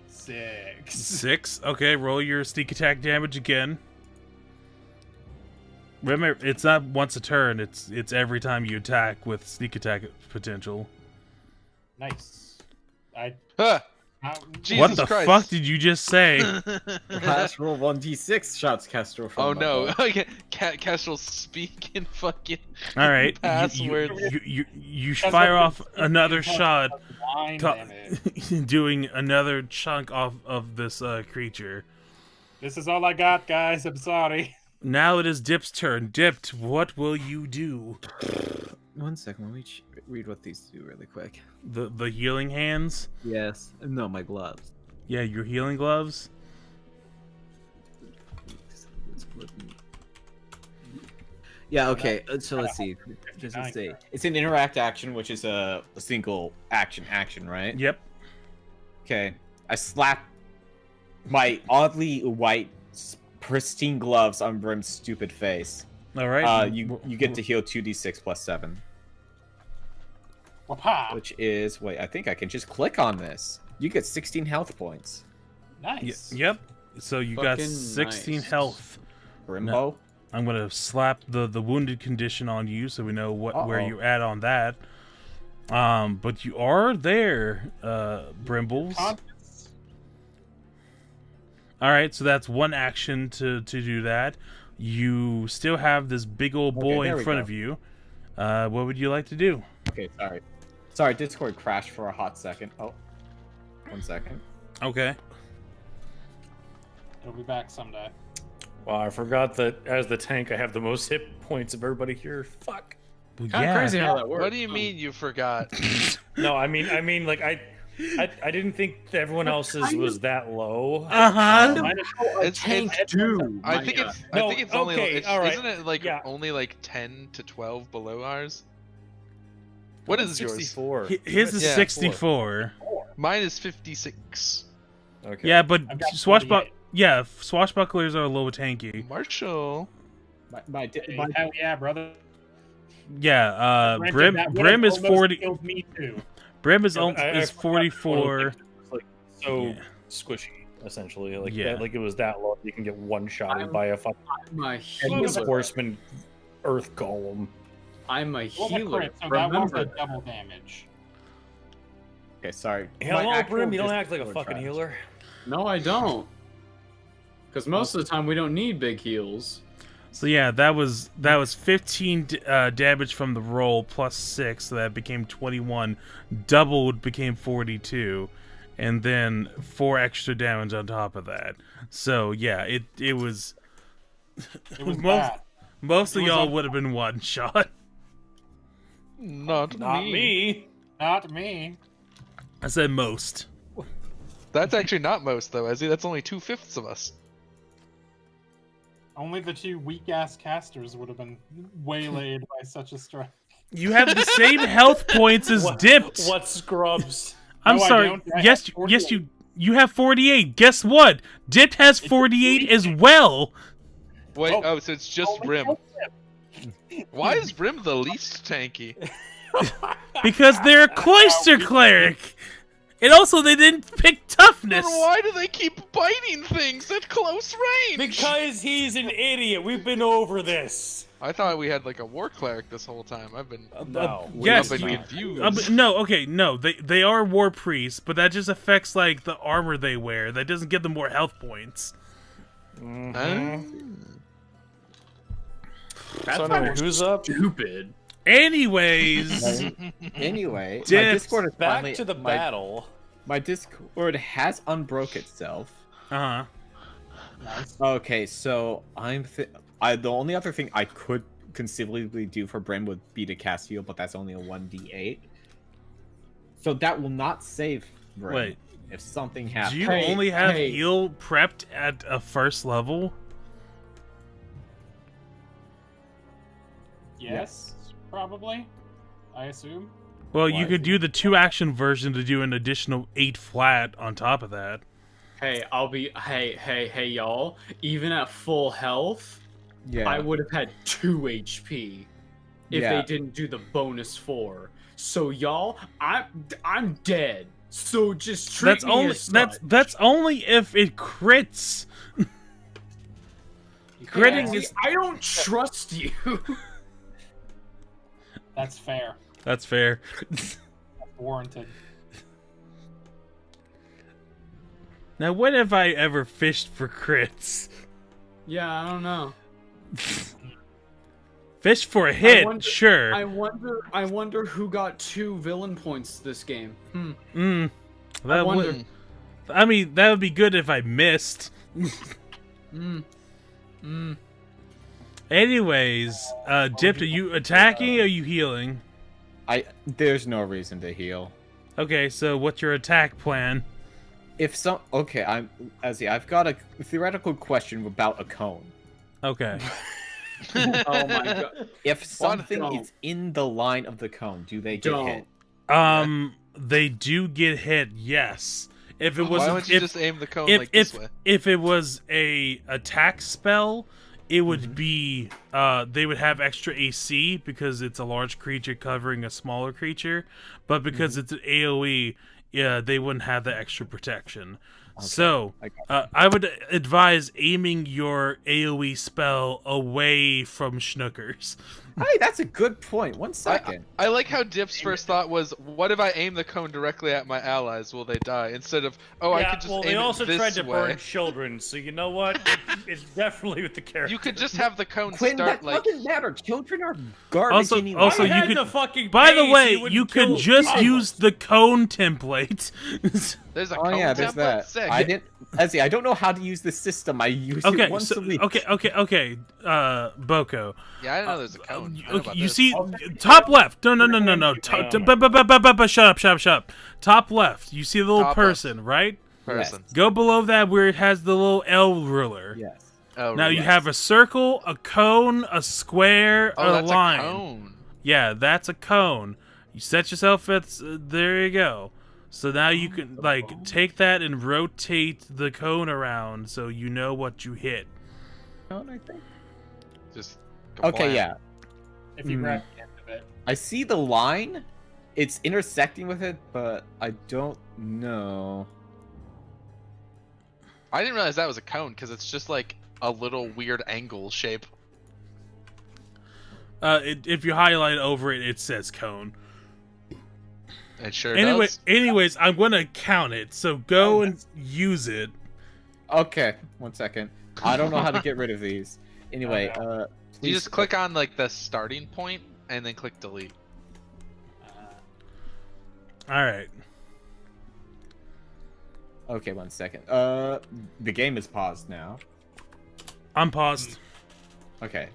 6. 6. Okay, roll your sneak attack damage again. Remember, it's not once a turn. It's every time you attack with sneak attack potential. Nice. Jesus what the Christ. fuck did you just say? Last roll 1d6 shouts Kestrel from Oh no! above. Okay, Kestrel speaking fucking All right, passwords. you fire off another shot, Line damage. doing another chunk off of this creature. This is all I got, guys. I'm sorry. Now it is Dip's turn. Dipped, what will you do? 1 second, let me read what these do really quick. The healing hands? Yes. No, my gloves. Yeah, your healing gloves? Yeah, okay, so let's see. Does it say? It's an interact action, which is a single action, right? Yep. Okay. I slap my oddly white, pristine gloves on Brim's stupid face. All right. You get to heal 2d6 plus 7. Wapa. Which is... Wait, I think I can just click on this. You get 16 health points. Nice. Yep. So you got Fucking 16 nice. health. Brimbo? I'm gonna slap the wounded condition on you, so we know where Uh-oh. you're at on that. But you are there, Brimbles. All right, so that's one action to do that. You still have this big old boy there in we front go. of you. What would you like to do? Okay, sorry. Sorry, Discord crashed for a hot second. Oh. 1 second. Okay. It'll be back someday. Wow, I forgot that as the tank, I have the most hit points of everybody here. Fuck. Well, Kind of crazy how that works. What do you mean you forgot? No, I mean, like I didn't think that everyone else's was that low. Uh-huh. It's do. I think it's only. okay, It's, all right. Isn't it like Yeah. only like 10 to 12 below ours? What is yours? 64. His is Yeah. 64. Mine is 56. Okay. Yeah, but I've got swashbucklers are a little tanky. Marshall. My Hell yeah, brother. Yeah, Granted, Brim that would've Brim is almost 40. killed me too. Brim is Yeah, but I is forgot 44. It's like so Yeah. squishy, essentially. Like Yeah. that, like it was that low. You can get one shotted by a fucking My endless healer. horseman earth golem. I'm a Well, the healer. crit, so that was Remember a that. double damage. Okay, sorry. Hello, My actual Brim. You don't act like a Discord fucking crashed. healer. No, I don't. Because most of the time we don't need big heals. So yeah, that was 15 damage from the roll plus 6, so that became 21. Doubled became 42, and then 4 extra damage on top of that. So yeah, it was. It was most bad. most of It was y'all on- would have been one shot. Not Not me. Not me. I said most. That's actually not most though, Ezzy. That's only 2/5 of us. Only the two weak-ass casters would have been waylaid by such a strike. You have the same health points as Dipped. What scrubs? I'm No, I sorry. don't. I have Yes, 48. you have 48. Guess what? Dipped has 48 as well. Wait, Oh. so it's just Only Brim. killed Why is Brim the least tanky? Because they're a cloister cleric. And also, they didn't pick Then toughness. why do they keep biting things at close range? Because he's an idiot. We've been over this. I thought we had like a war cleric this whole time. I've been Yes. I've been confused. But no, okay, no. They are war priests, but that just affects, like, the armor they wear. That doesn't give them more health points. Huh? That's So why anyway, we're who's up? stupid. Anyways, Anyway, my Dips. Discord is Back finally, to the battle. My Discord has unbroke itself. uh-huh. Nice. Okay, so the only other thing I could conceivably do for Brim would be to cast heal, but that's only a 1d8. So that will not save Brim. Wait. If something Do happens. you Hey, only have hey. heal prepped at a first level? Yes, probably. I assume. Well, Why you is could it- do the 2-action version to do an additional 8 flat on top of that. Hey, hey, y'all. Even at full health, Yeah. I would have had 2 HP if Yeah. they didn't do the bonus 4. So y'all, I'm dead. So just treat That's me only as such. that's only if it crits. Critting See, is I don't trust you. That's fair. that's fair. That's warranted. Now, when have I ever fished for crits? Yeah, I don't know. Fish for a hit, wonder- sure. I wonder who got 2 villain points this game. That I wonder. would. I mean, that would be good if I missed. Anyways, Dipped, are you attacking or are you healing? There's no reason to heal. Okay, so what's your attack plan? Okay, I've got a theoretical question about a cone. Okay. Oh my god. If something Don't. is in the line of the cone, do they get hit? They do get hit, yes. If it was Why don't you just aim the cone if, like this way? if it was a attack spell, it would be they would have extra AC because it's a large creature covering a smaller creature, but because it's an AoE, yeah, they wouldn't have the extra protection. Okay. So I would advise aiming your AoE spell away from Schnookers. Hey, that's a good point. 1 second. I like how Dip's first thought was, what if I aim the cone directly at my allies? Will they die? Instead of, I yeah, could just well, aim they also it this tried to way. burn children, so you know what? It's definitely with the character. You could just have the cone Quinn, start that like. doesn't matter. Children are garbage Also- anyway. also I you had could- the fucking By the pace, way, wouldn't you could kill just toddlers. use the cone template. There's a Oh cone yeah, there's template. that. Sick. I didn't. I don't know how to use the system. I use Okay, it once so, a week. okay, Boko. Yeah, I didn't know there's a cone. I know about You this. see, top left. No. Shut up. Top left. You see the little Top left. person, right? person. Go below that where it has the little L ruler. Yes. Oh, Now right. you have a circle, a cone, a square, Oh, a that's line. a cone. Yeah, that's a cone. You set yourself at there you go. So now you can like take that and rotate the cone around so you know what you hit. Cone, I think. Just. Okay, kablam. yeah. If you grab the end of it. I see the line. It's intersecting with it, but I don't know. I didn't realize that was a cone because it's just like a little weird angle shape. If you highlight over it, it says cone. It sure Anyway, does. anyways, I'm gonna count it. So go and use it. Okay, 1 second. I don't know how to get rid of these. Anyway, You please- just click on like the starting point and then click delete. All right. Okay, 1 second. The game is paused now. I'm paused. Okay.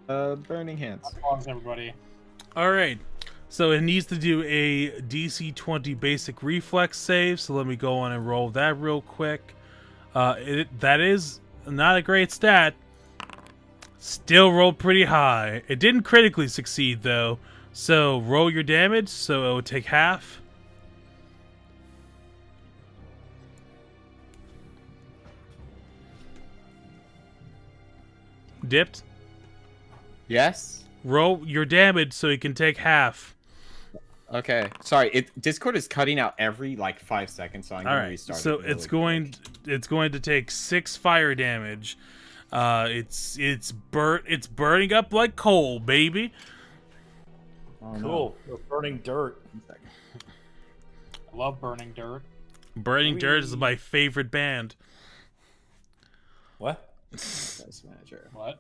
Burning hands. Pause, everybody. All right. So it needs to do a DC 20 basic reflex save. So let me go on and roll that real quick. That is not a great stat. Still rolled pretty high. It didn't critically succeed though. So roll your damage. So it would take half. Dipped. Yes. Roll your damage so you can take half. Okay. Sorry. Discord is cutting out every like 5 seconds, so I'm All gonna right. restart. So it it's really going to take 6 fire damage. It's burning up like coal, baby. quick. Oh, no. Cool. We're burning dirt. 1 second. I love burning dirt. Burning Dirt is my favorite band. What? Dice manager. What?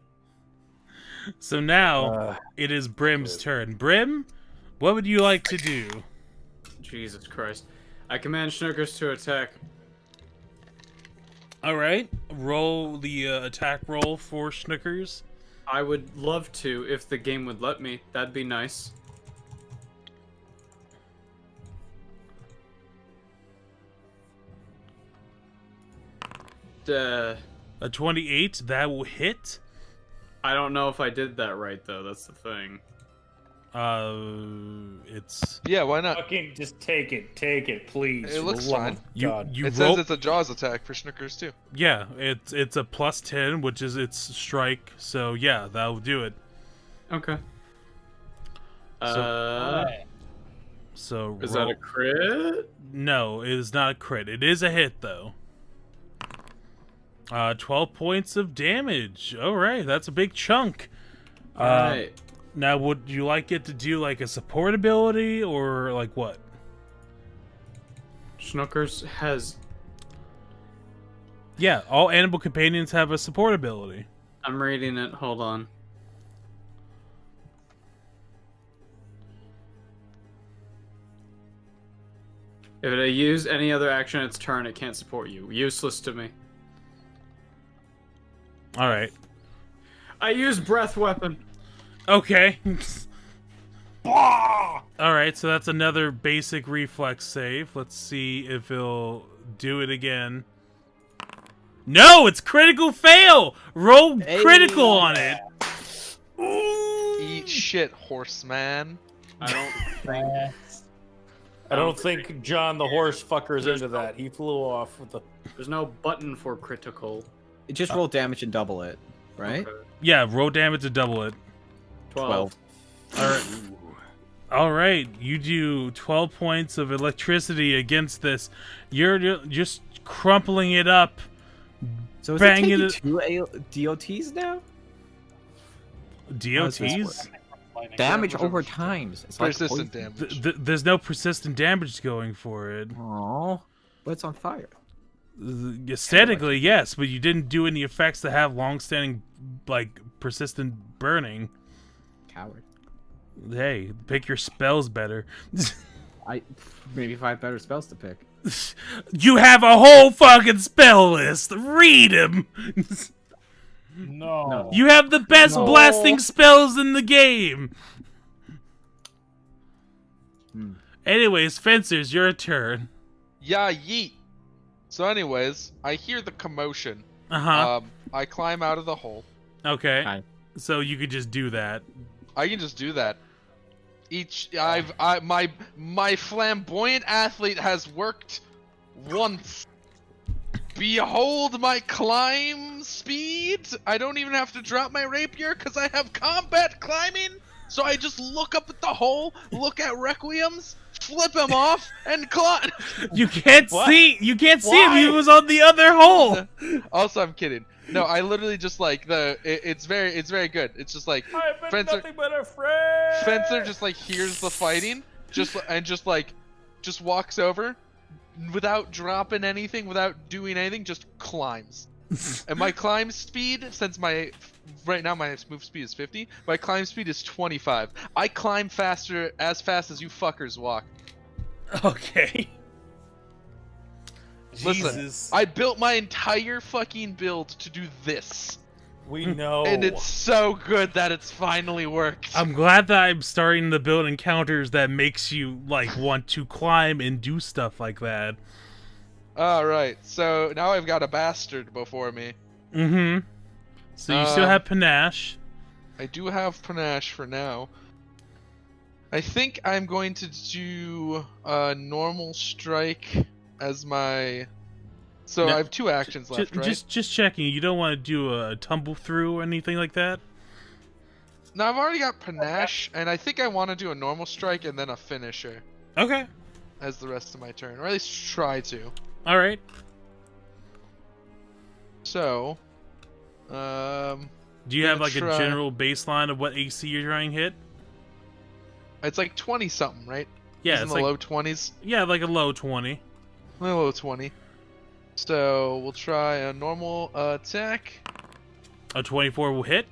So now it is Brim's turn. Brim, what would you like to do? Jesus Christ. I command Schnookers to attack. All right, roll the attack roll for Schnookers. I would love to if the game would let me. That'd be nice. A 28, that will hit. I don't know if I did that right though. That's the thing. It's Yeah, why not? Fucking just take it, please. It for looks the love fine. of you God. you It roll. says it's a Jaws attack for Snookers too. Yeah, it's a +10, which is its strike. So yeah, that'll do it. Okay. So Is that a crit? No, it is not a crit. It is a hit though. 12 points of damage. All right, that's a big chunk. Alright. Now, would you like it to do like a support ability or like what? Snookers has. Yeah, all animal companions have a support ability. I'm reading it. Hold on. If it use any other action its turn, it can't support you. Useless to me. All right. I use breath weapon. Okay. All right, so that's another basic reflex save. Let's see if it'll do it again. No, it's critical fail. Roll critical on it. Eat shit, horseman. I don't think. I don't think John the horse fucker is into that. He flew off with the. There's no button for critical. Just roll damage and double it, right? Okay. Yeah, roll damage to double it. 12. All right. All right, you do 12 points of electricity against this. You're just crumpling it up. So is Bang it it- taking two DOTs now? DOTs? Damage over times. It's like Persistent poison. damage. There's no persistent damage going for it. Aw, but it's on fire. Aesthetically, yes, but you didn't do any effects that have long-standing, like, persistent burning. Coward. Hey, pick your spells better. Maybe 5 better spells to pick. You have a whole fucking spell list. Read them. No. You have the best blasting spells in the game. Anyways, Fencers, your turn. Yeah, yeet. So anyways, I hear the commotion. Uh-huh. I climb out of the hole. Okay. Hi. So you could just do that. I can just do that. My flamboyant athlete has worked once. Behold my climb speed! I don't even have to drop my rapier because I have combat climbing. So I just look up at the hole, look at Requiems, flip him off, and climb. You can't see. You can't see him. He Why? was on the other hole. Also, I'm kidding. No, I literally just like it's very good. It's just like I've been Fencer, nothing but a friend. Fencer just like hears the fighting, just walks over, without dropping anything, without doing anything, just climbs. And my climb speed, since right now my move speed is 50, my climb speed is 25. I climb as fast as you fuckers walk. Okay. Listen, Jesus. I built my entire fucking build to do this. We know. And it's so good that it's finally worked. I'm glad that I'm starting to build encounters that makes you like want to climb and do stuff like that. Alright, so now I've got a bastard before me. Mm-hmm. So you still have panache. I do have panache for now. I think I'm going to do a normal strike as my... So No, I have 2 actions left, right? Just checking. You don't want to do a tumble through or anything like that? No, I've already got panache, and I think I want to do a normal strike and then a finisher Okay. as the rest of my turn, or at least try to. All right. So, Do you have like a general baseline of what AC you're trying to hit? it's like 20 something, right? Yeah, It's in it's the like low 20s. yeah, like a low 20. Low 20. So we'll try a normal attack. A 24 will hit.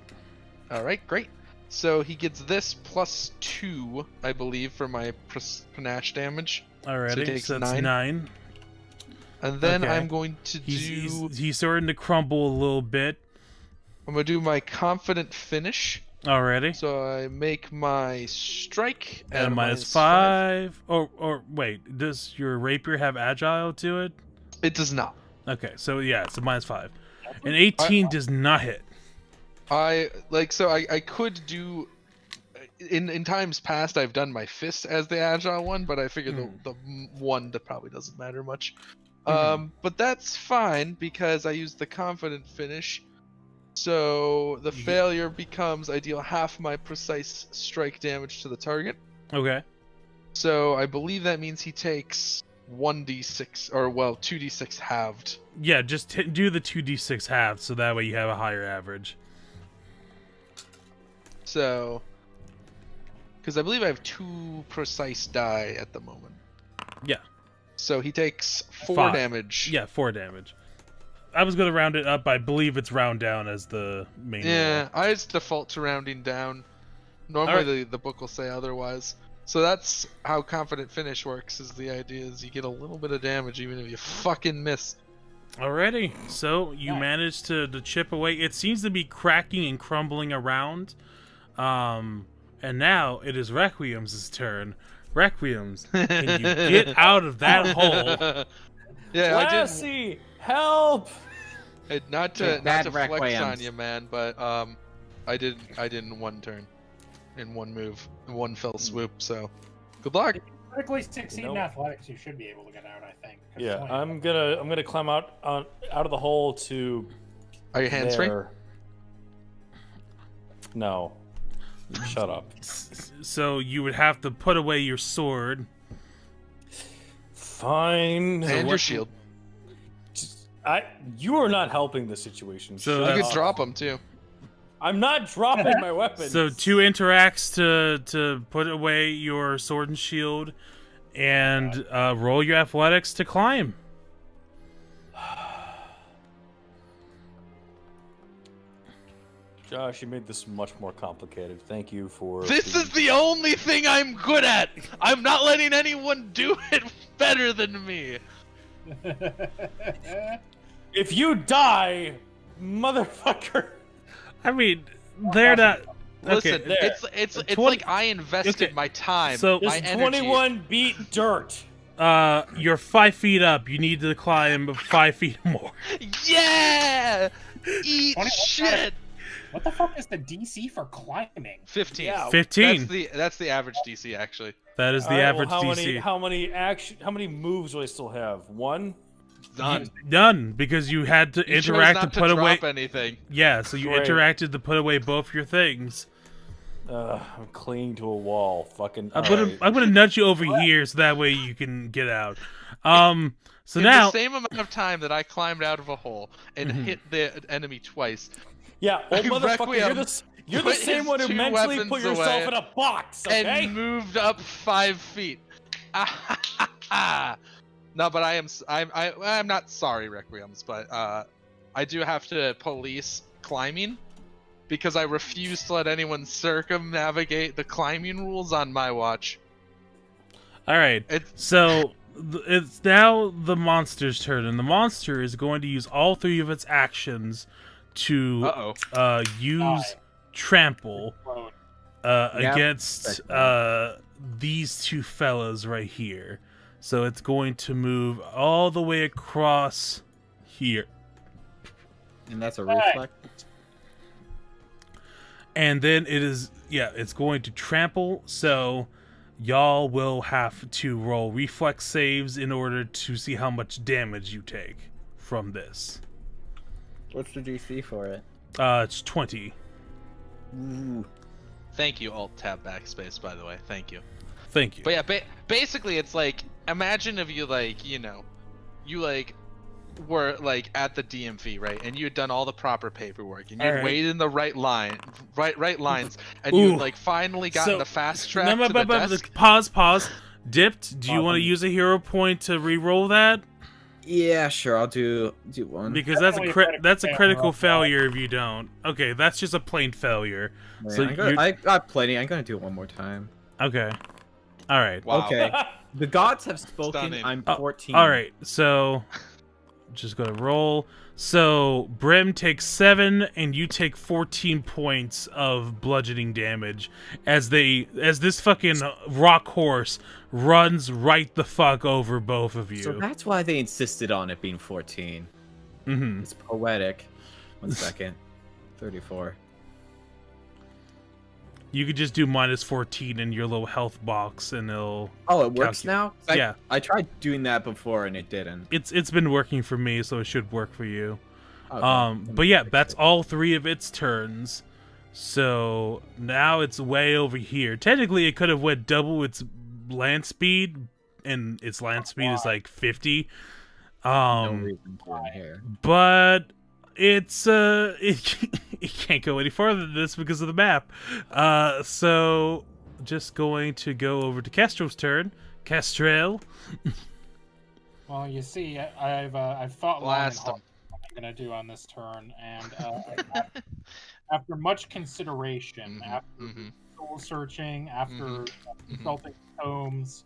All right, great. So he gets this +2, I believe, for my panache damage. Alrighty, takes so that's 9. 9. And then Okay. I'm going to do... He's starting to crumble a little bit. I'm going to do my confident finish. Already. So I make my strike And at a -5. Or wait, does your rapier have agile to it? It does not. Okay, so yeah, it's a -5. An 18 does not hit. I could do... in times past I've done my fist as the agile one, but I figured the one that probably doesn't matter much. But that's fine because I used the confident finish. So the failure becomes I deal half my precise strike damage to the target. Okay. So I believe that means he takes 1d6 or 2d6 halved. Yeah, just do the 2d6 halved so that way you have a higher average. So because I believe I have 2 precise die at the moment. Yeah. So he takes 4 5 damage. Yeah, 4 damage. I was gonna round it up. I believe it's round down as the main. Yeah, roll. I just default to rounding down. Normally the book will say otherwise. So that's how confident finish works. Is the idea is you get a little bit of damage even if you fucking miss. Alrighty, so you managed to chip away. It seems to be cracking and crumbling around. And now it is Requiem's turn. Requiems, can you get out of that hole? Yeah, Lassie, help! not to flex Requiems. on you, man, but I did in one turn, in one move, in one fell swoop. So, good luck. Critically succeed in athletics, you should be able to get out, I think. Yeah, I'm gonna climb out of the hole to. Are your hands free? No. Shut up. So you would have to put away your sword. Fine. And your shield. You are not helping the situation. So You could drop them too. I'm not dropping my weapons. So 2 interacts to put away your sword and shield, and roll your athletics to climb. Josh, you made this much more complicated. Thank you for. This is the only thing I'm good at. I'm not letting anyone do it better than me. If you die, motherfucker. I mean, they're not. Okay, Listen, it's 20 like I invested okay, my time, so- my This energy. 21 beat dirt. you're 5 feet up. You need to climb 5 feet more. Yeah! Eat 21 shit! What the fuck is the DC for climbing? 15. Yeah, 15. That's the average DC actually. That is the Alright, average well, DC. how many moves do I still have? 1? None. None, because you had to You chose interact not to put away. drop anything. Yeah, so you Great. interacted to put away both your things. I'm clinging to a wall. Fucking. I'm alright. gonna nudge you over here so that way you can get out. So In now the same amount of time that I climbed out of a hole and hit the enemy twice, Yeah, old motherfucker, Requiem you're the put same his one who 2 mentally weapons put yourself away in a box, okay? and moved up 5 feet. No, but I'm not sorry, Requiems, but I do have to police climbing because I refuse to let anyone circumnavigate the climbing rules on my watch. all right. It's So it's now the monster's turn, and the monster is going to use all 3 of its actions to use trample against these 2 fellas right here. So it's going to move all the way across here. And that's a reflex. And then it's going to trample, so y'all will have to roll reflex saves in order to see how much damage you take from this. What's the DC for it? It's 20. Ooh. Thank you, Alt Tab Backspace, by the way. Thank you. Thank you. But yeah, basically it's like, imagine if you were like at the DMV, right? And you had done all the proper paperwork and you had Alright. waited in the right lines and you Ooh. had like finally gotten So- the fast track No, to the desk. Pause. Dipped. Do you want to use a hero point to re-roll that? Yeah, sure. I'll do one. Because that's a Definitely critical fail. failure if you don't. Okay, that's just a plain failure. Man, So I got plenty. I'm gonna do it one more time. Okay. All right. Wow. Okay. The gods have spoken. Stunning. I'm Oh, 14. All right. So just gonna roll. So Brim takes 7, and you take 14 points of bludgeoning damage as this fucking rock horse runs right the fuck over both of you. So that's why they insisted on it being 14. Mm-hmm. It's poetic. 1 second. 34. You could just do -14 in your little health box, and it'll. Oh, it works now? Yeah. I tried doing that before and it didn't. It's been working for me, so it should work for you. Okay. But yeah, that's all 3 of its turns. So now it's way over here. Technically, it could have went double its land speed, and its land speed is like 50. No reason for it here. But it's it can't go any farther than this because of the map. So just going to go over to Castro's turn. Castrel. Well, you see, I've thought long and Blast hard him. what I'm gonna do on this turn, and after much consideration, after soul searching, after consulting tomes.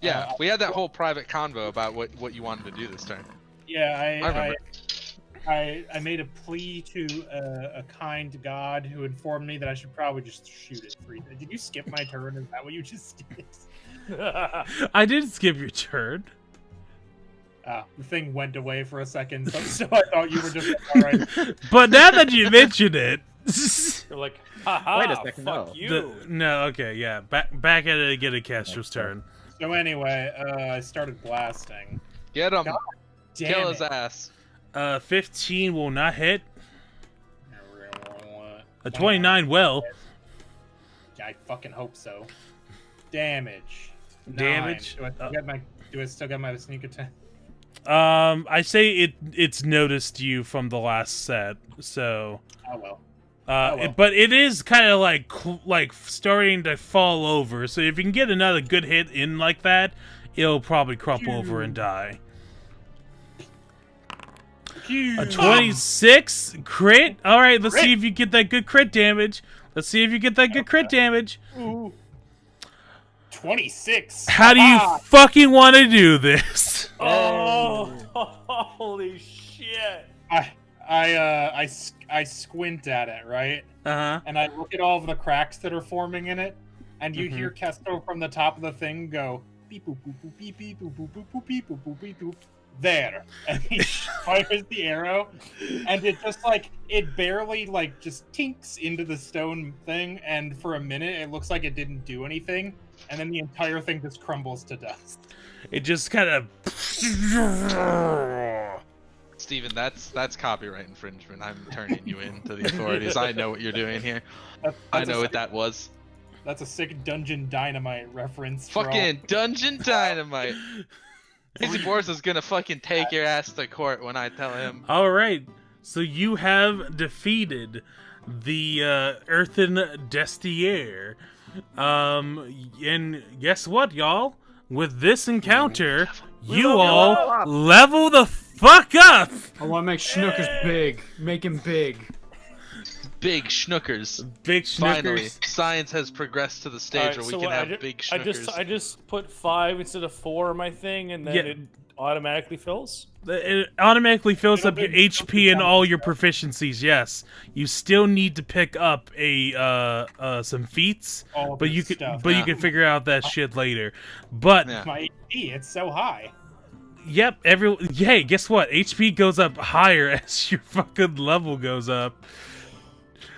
Yeah, we had that whole private convo about what you wanted to do this turn. Yeah, I remember. I made a plea to a kind god who informed me that I should probably just shoot it 3. Did you skip my turn? Is that what you just did? I did skip your turn. The thing went away for a second, so I thought you were just like, all right. But now that you mention it, You're like, haha, Wait a second, fuck no. you. no, okay, yeah, back at it again at Castro's turn. So anyway, I started blasting. Get him. God damn Kill his it. ass. 15 will not hit. We're gonna roll, A 29 will. I fucking hope so. Damage. 9. Damage? Do I still get my sneak attack? I say it's noticed you from the last set, so. Oh well. But it is kind of like starting to fall over. So if you can get another good hit in like that, it'll probably crumple over and die. A 26 crit. All right, let's see if you get that good crit damage. Let's see if you get that good crit damage. Ooh. 26. How do you fucking want to do this? Oh, holy shit. I squint at it, right? Uh-huh. And I look at all of the cracks that are forming in it, and you hear Kesto from the top of the thing go beep boop boop boop beep beep boop boop boop boop beep boop boop beep boop. There, and he fires the arrow, and it just it barely just tinks into the stone thing, and for a minute it looks like it didn't do anything, and then the entire thing just crumbles to dust. It just kind of. Steven, that's copyright infringement. I'm turning you in to the authorities. I know what you're doing here. I know what that was. That's a sick Dungeon Dynamite reference. for all- Fucking Dungeon Dynamite. Easy Boris is gonna fucking take your ass to court when I tell him. All right, so you have defeated the Earthen Destier. And guess what, y'all? With this encounter, you all level the fuck up. I want to make Schnookers big. Make him big. Big schnookers. Big Finally, schnookers. science has progressed to the stage where we can have big schnookers. I just put 5 instead of 4 on my thing, and then Yeah. it automatically fills. It automatically fills It'll up your be HP and all your proficiencies. Yes, you still need to pick up some feats, all of but this you could stuff. you can figure out that shit later. But Yeah. My HP, it's so high. yep, hey, guess what? HP goes up higher as your fucking level goes up.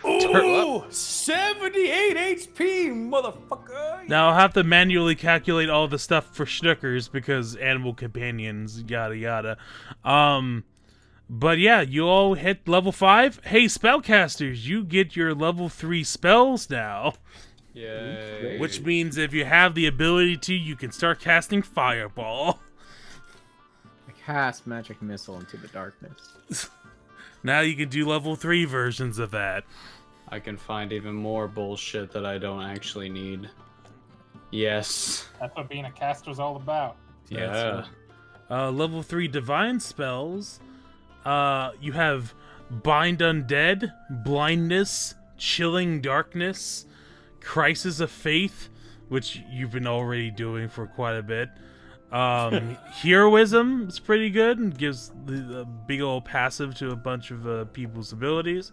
Ooh, 78 HP, motherfucker! Now I'll have to manually calculate all the stuff for schnookers because animal companions, yada yada. But yeah, you all hit level 5. Hey, spellcasters, you get your level 3 spells now. Yay. Which means if you have the ability to, you can start casting Fireball. I cast magic missile into the darkness. Now you can do level 3 versions of that. I can find even more bullshit that I don't actually need. Yes. That's what being a caster's all about. Yeah. Level 3 divine spells. You have Bind Undead, Blindness, Chilling Darkness, Crisis of Faith, which you've been already doing for quite a bit. Heroism is pretty good and gives the big old passive to a bunch of people's abilities.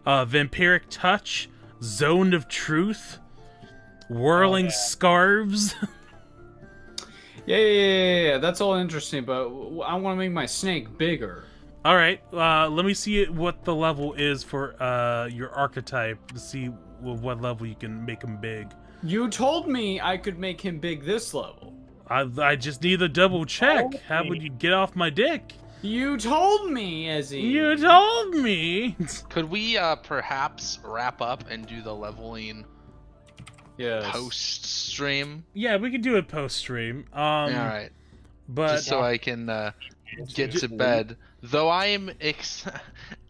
Vampiric Touch, Zone of Truth, Whirling Scarves. Yeah. That's all interesting, but I want to make my snake bigger. All right, let me see what the level is for your archetype to see what level you can make him big. You told me I could make him big this level. I just need to double check. How would you get off my dick? You told me, Ezzy. You told me. Could we perhaps wrap up and do the leveling Yes. post stream? Yeah, we can do it post stream. All right. But Just so I can get to bed. Though I am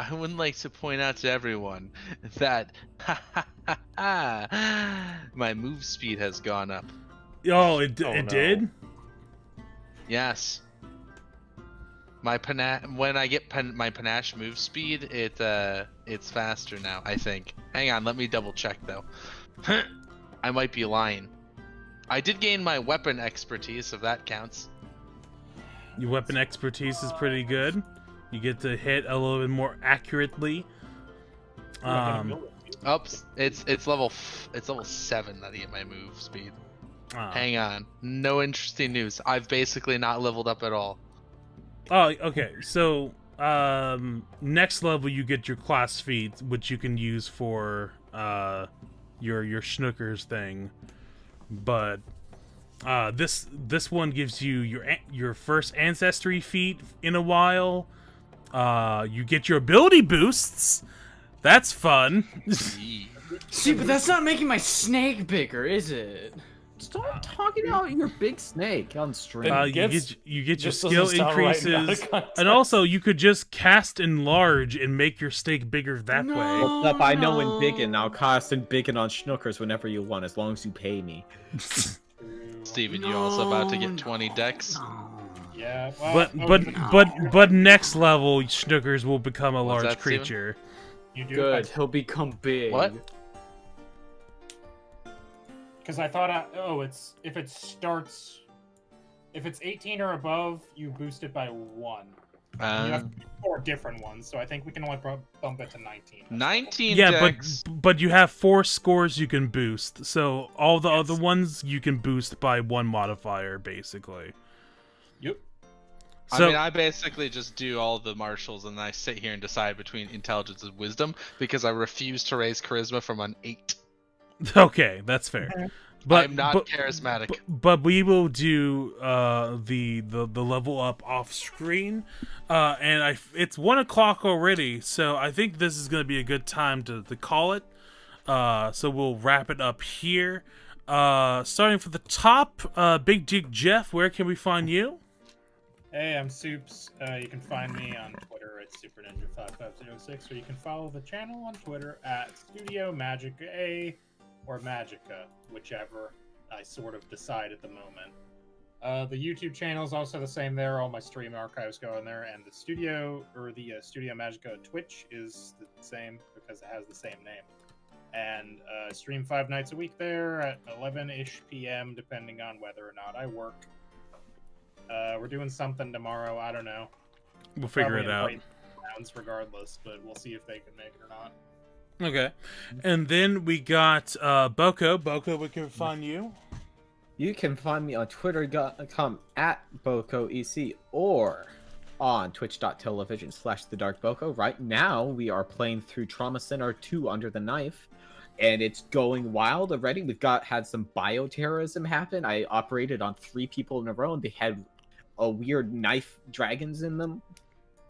I would like to point out to everyone that my move speed has gone up. it no. did. Yes. When I get my panache move speed, it's faster now, I think. Hang on, let me double check though. I might be lying. I did gain my weapon expertise, if that counts. Your weapon expertise is pretty good. You get to hit a little bit more accurately. Oops, it's level 7 that I get my move speed. Hang on, no interesting news. I've basically not leveled up at all. Oh, okay. So, next level you get your class feat, which you can use for your Schnookers thing. But this one gives you your first ancestry feat in a while. You get your ability boosts. That's fun. See, but that's not making my snake bigger, is it? Stop talking about your big snake on stream. You get your just skill doesn't sound right in increases, that context. and also you could just cast enlarge and make your stake bigger that way. What's up? I know in Biggin. I'll cast in Biggin on Schnookers whenever you want, as long as you pay me. Steven, you also about to get 20 decks? Yeah. Well, But next level Schnookers will become a What's large that, Steven? creature. you do Good, he'll become big. What? Because I thought, if it's 18 or above, you boost it by 1. You have 4 different ones, so I think we can only bump it to 19. 19 Yeah, decks. but you have 4 scores you can boost. So all the other ones you can boost by 1 modifier, basically. Yep. So, I mean, I basically just do all the marshals and I sit here and decide between intelligence and wisdom because I refuse to raise charisma from an 8. okay, that's fair. But I'm not charismatic. But we will do the level up off screen, and it's 1 o'clock already, so I think this is gonna be a good time to call it. So we'll wrap it up here. Starting from the top, Big Dick Jeff, where can we find you? Hey, I'm Soups. You can find me on Twitter at SuperNinja5506, or you can follow the channel on Twitter at Studio Magica or Magica, whichever I sort of decide at the moment. The YouTube channel is also the same there. All my stream archives go in there, and the Studio Magica Twitch is the same because it has the same name. And stream 5 nights a week there at 11-ish p.m. depending on whether or not I work. We're doing something tomorrow. I don't know. We'll figure Probably it out. invite rounds regardless, but we'll see if they can make it or not. Okay. And then we got Boko. Boko, where can we find you? You can find me on twitter.com at BokoEC or on twitch.tv/TheDarkBoko. Right now, we are playing through Trauma Center 2 Under the Knife, and it's going wild already. We've had some bioterrorism happen. I operated on 3 people in a row, and they had a weird knife dragons in them.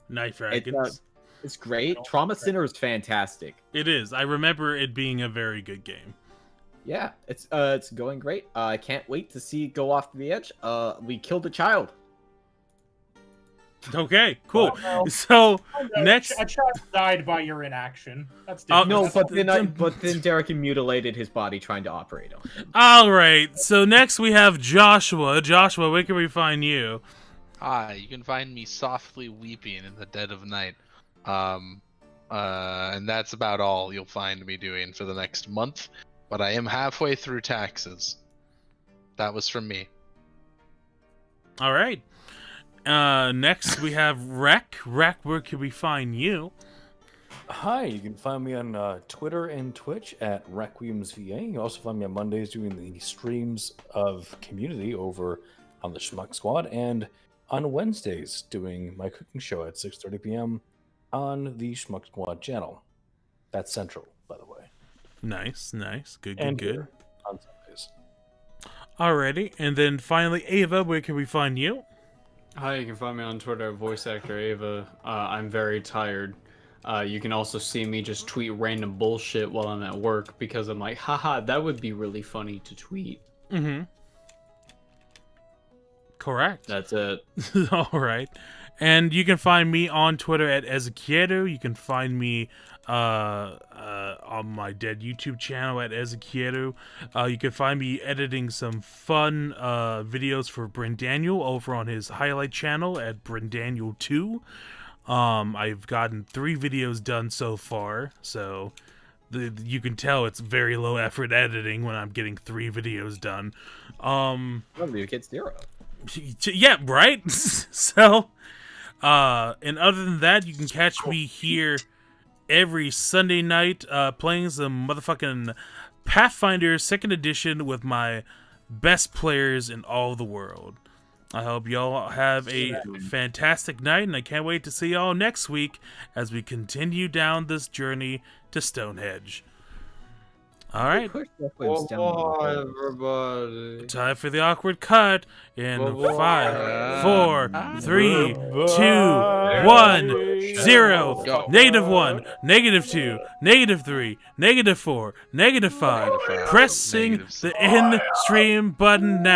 Knife Dragons. It's great. Trauma Center is fantastic. It is. I remember it being a very good game. Yeah, it's going great. I can't wait to see it go off the edge. We killed a child. Okay, cool. So next, a child died by your inaction. That's different. No, but then Derek mutilated his body trying to operate on him. all right. So next we have Joshua. Joshua, where can we find you? Hi, you can find me softly weeping in the dead of night. And that's about all you'll find me doing for the next month. But I am halfway through taxes. That was from me. All right. Next we have Rek. Rek, where can we find you? Hi, you can find me on Twitter and Twitch at RequiemsVA. You can also find me on Mondays doing the streams of Community over on the Schmuck Squad, and on Wednesdays doing my cooking show at 6:30 p.m. on the Schmuck Squad channel. That's Central, by the way. Nice, nice. Good, and good. here on Sundays. Alrighty, and then finally, Ava, where can we find you? Hi, you can find me on Twitter, voice actor Ava. I'm very tired. You can also see me just tweet random bullshit while I'm at work because I'm like, haha, that would be really funny to tweet. Mm-hmm. Correct. That's it. All right. And you can find me on Twitter at Ezequiero. You can find me on my dead YouTube channel at Ezequiero. You can find me editing some fun videos for Bryn Daniel over on his highlight channel at BrynDaniel2. I've gotten 3 videos done so far, so you can tell it's very low effort editing when I'm getting 3 videos done. Probably get 0. Yeah, right? So, and other than that, you can catch me here every Sunday night playing some motherfucking Pathfinder 2nd Edition with my best players in all the world. I hope y'all have a fantastic night, and I can't wait to see y'all next week as we continue down this journey to Stonehenge. All right. Everybody. Time for the awkward cut in 5, 4, 3, 2, 1, 0. Go. -1, -2, -3, -4, -5. Pressing Negative the end stream button now.